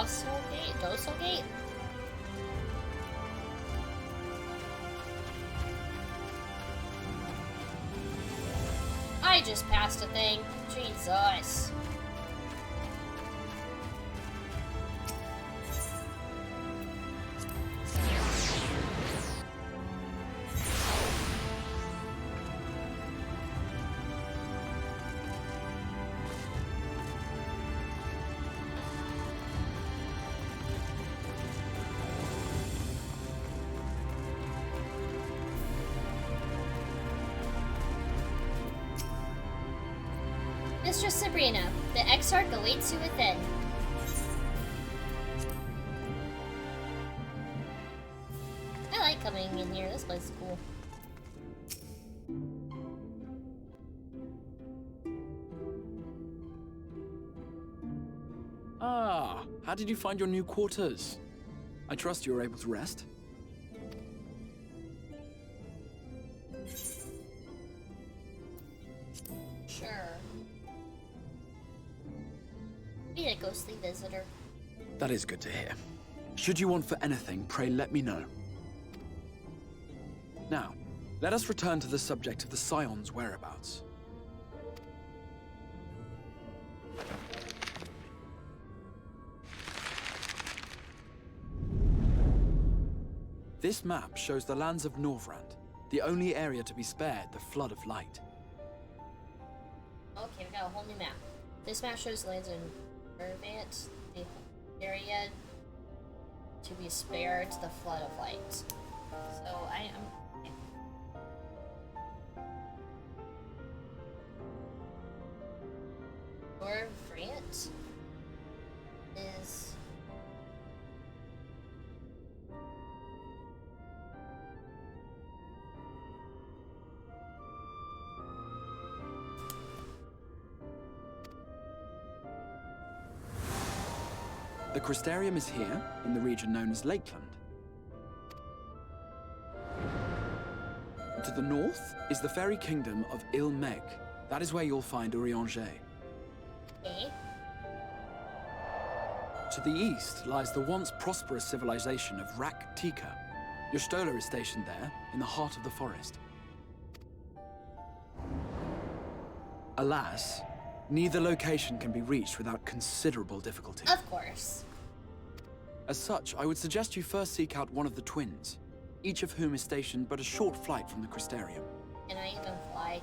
Docile Gate? Docile Gate? I just passed a thing. Jesus. Mistress Sabrina, the Exarch awaits you within. I like coming in here. This place is cool. Ah, how did you find your new quarters? I trust you were able to rest? Sure. Be a ghostly visitor. That is good to hear. Should you want for anything, pray let me know. Now, let us return to the subject of the Scion's whereabouts. This map shows the lands of Norvrand, the only area to be spared the Flood of Light. Okay, we got a whole new map. This map shows lands in Vervant, the area to be spared the Flood of Light. So I am. Vervant is. The Crystarium is here, in the region known as Lakeland. To the north is the fairy kingdom of Il-Meg. That is where you'll find Urianger. Okay. To the east lies the once prosperous civilization of Rak-Tika. Your Stola is stationed there, in the heart of the forest. Alas, neither location can be reached without considerable difficulty. Of course. As such, I would suggest you first seek out one of the twins, each of whom is stationed but a short flight from the Crystarium. Can I even fly?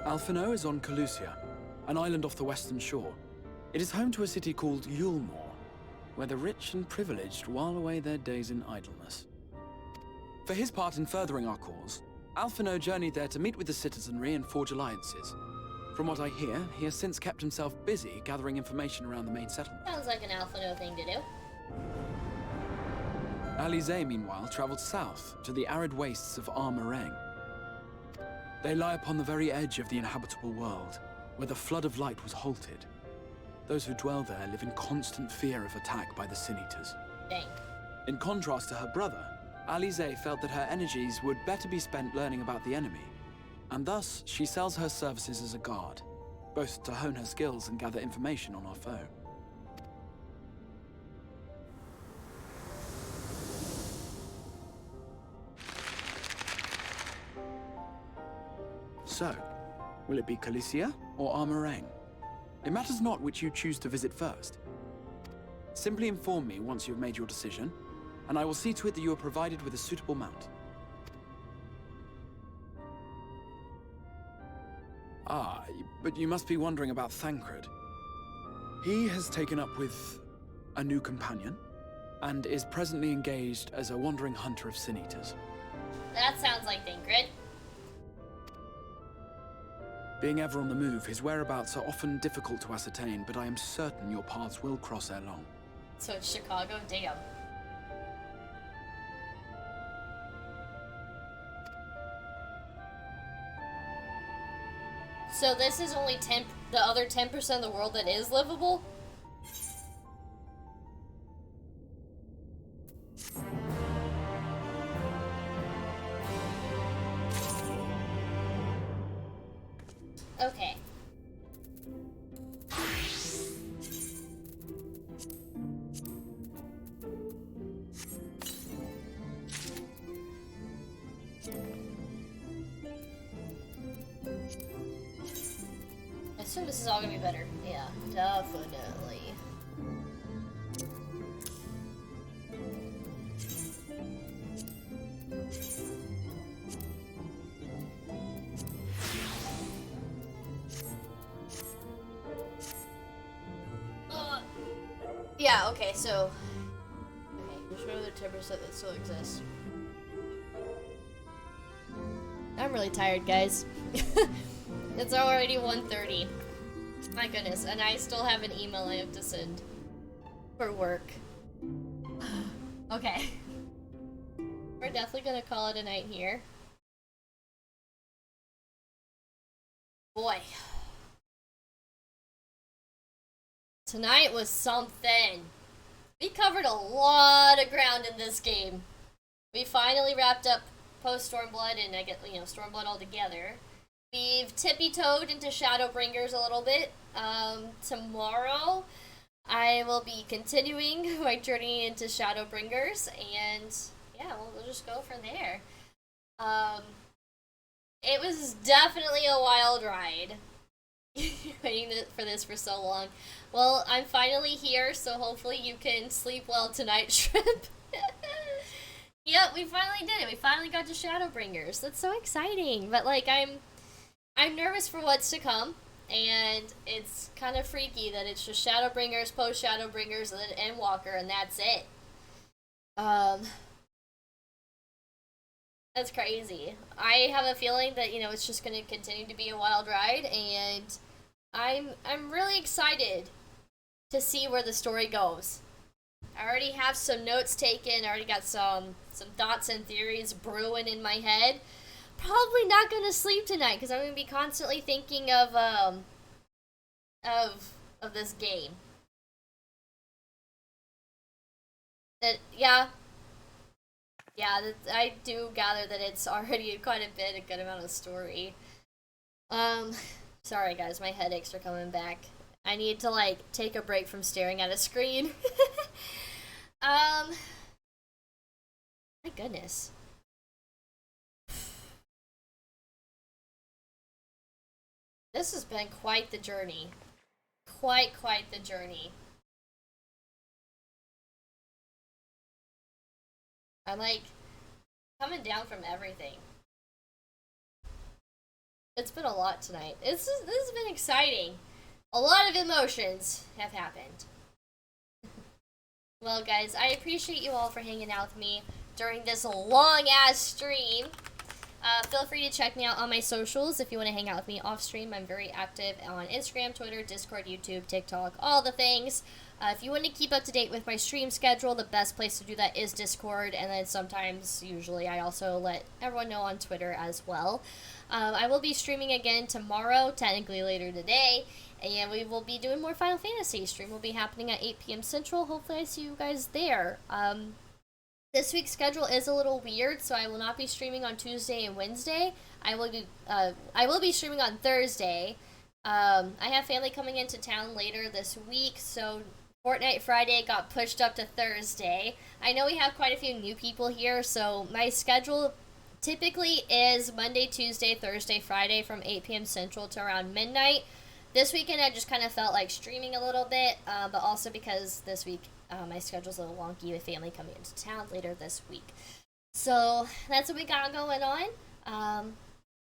Alphino is on Calusia, an island off the western shore. It is home to a city called Yulmore, where the rich and privileged while away their days in idleness. For his part in furthering our cause, Alphino journeyed there to meet with the citizenry and forge alliances. From what I hear, he has since kept himself busy gathering information around the main settlement. Sounds like an Alphino thing to do. Alize, meanwhile, traveled south to the arid wastes of Armarang. They lie upon the very edge of the inhabitable world, where the Flood of Light was halted. Those who dwell there live in constant fear of attack by the Sin Eaters. Dang. In contrast to her brother, Alize felt that her energies would better be spent learning about the enemy, and thus she sells her services as a guard, both to hone her skills and gather information on our foe. So, will it be Calusia or Armarang? It matters not which you choose to visit first. Simply inform me once you have made your decision, and I will see to it that you are provided with a suitable mount. Ah, but you must be wondering about Thancred. He has taken up with a new companion, and is presently engaged as a wandering hunter of Sin Eaters. That sounds like Thancred. Being ever on the move, his whereabouts are often difficult to ascertain, but I am certain your paths will cross ere long. So it's Chicago? Damn. So this is only the other 10% of the world that is livable? Okay. assume this is all gonna be better. Yeah, definitely. Yeah, okay, so... Okay, just remember the 10% that still exists. I'm really tired, guys. It's already 1:30. My goodness, and I still have an email I have to send for work. Okay. We're definitely gonna call it a night here. Boy. Tonight was something. We covered a lot of ground in this game. We finally wrapped up post-Stormblood and I get, you know, Stormblood all together. We've tippy-toed into Shadowbringers a little bit. Tomorrow I will be continuing my journey into Shadowbringers and yeah, we'll just go from there. It was definitely a wild ride. Waiting for this for so long. Well, I'm finally here, so hopefully you can sleep well tonight, Shrimp. Yep, we finally did it. We finally got to Shadowbringers. That's so exciting. But like, I'm nervous for what's to come, and it's kind of freaky that it's just Shadowbringers, post-Shadowbringers, and then Endwalker, and that's it. That's crazy. I have a feeling that, you know, it's just going to continue to be a wild ride, and I'm really excited to see where the story goes. I already have some notes taken. I already got some thoughts and theories brewing in my head. Probably not going to sleep tonight because I'm going to be constantly thinking of this game. Yeah, I do gather that it's already quite a good amount of story. Sorry guys, my headaches are coming back. I need to, like, take a break from staring at a screen. My goodness. This has been quite the journey. Quite the journey. I'm, like, coming down from everything. It's been a lot tonight. This has been exciting. A lot of emotions have happened. Well, guys, I appreciate you all for hanging out with me during this long-ass stream. Feel free to check me out on my socials if you want to hang out with me off-stream. I'm very active on Instagram, Twitter, Discord, YouTube, TikTok, all the things. If you want to keep up to date with my stream schedule, the best place to do that is Discord, and then sometimes, usually, I also let everyone know on Twitter as well. I will be streaming again tomorrow, technically later today, and we will be doing more Final Fantasy. Stream will be happening at 8 p.m. Central. Hopefully I see you guys there. This week's schedule is a little weird, so I will not be streaming on Tuesday and Wednesday. I will be streaming on Thursday. I have family coming into town later this week, so Fortnite Friday got pushed up to Thursday. I know we have quite a few new people here, so my schedule typically is Monday, Tuesday, Thursday, Friday from 8 p.m. Central to around midnight. This weekend I just kind of felt like streaming a little bit, but also because this week my schedule's a little wonky with family coming into town later this week. So that's what we got going on.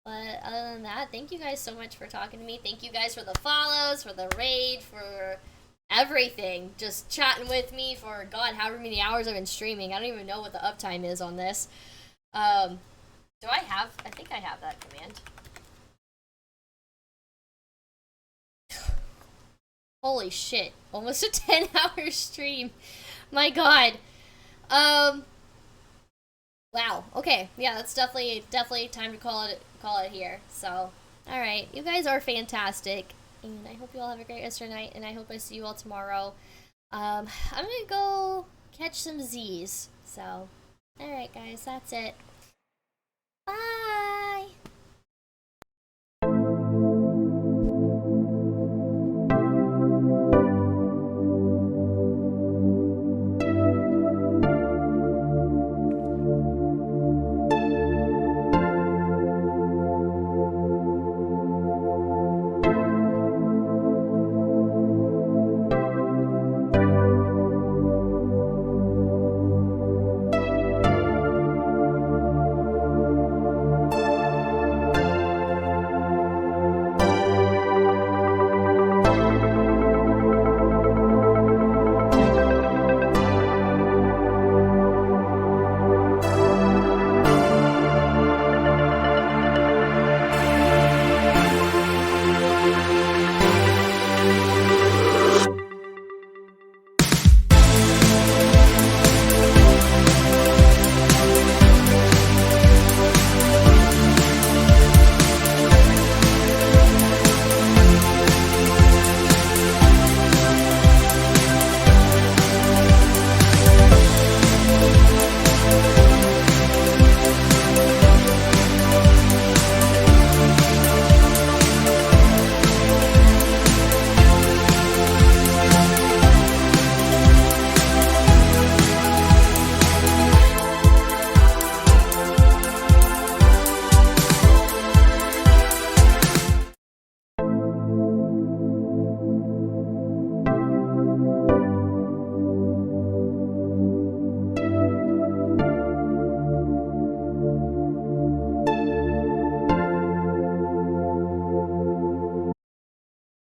But other than that, thank you guys so much for talking to me. Thank you guys for the follows, for the raid, for everything. Just chatting with me for, God, however many hours I've been streaming. I don't even know what the uptime is on this. I think I have that command. Holy shit. Almost a 10-hour stream. My God. Wow. Okay. Yeah, that's definitely time to call it here. So, alright. You guys are fantastic. And I hope you all have a great rest of your night. And I hope I see you all tomorrow. I'm gonna go catch some Z's. So, alright guys. That's it. Bye!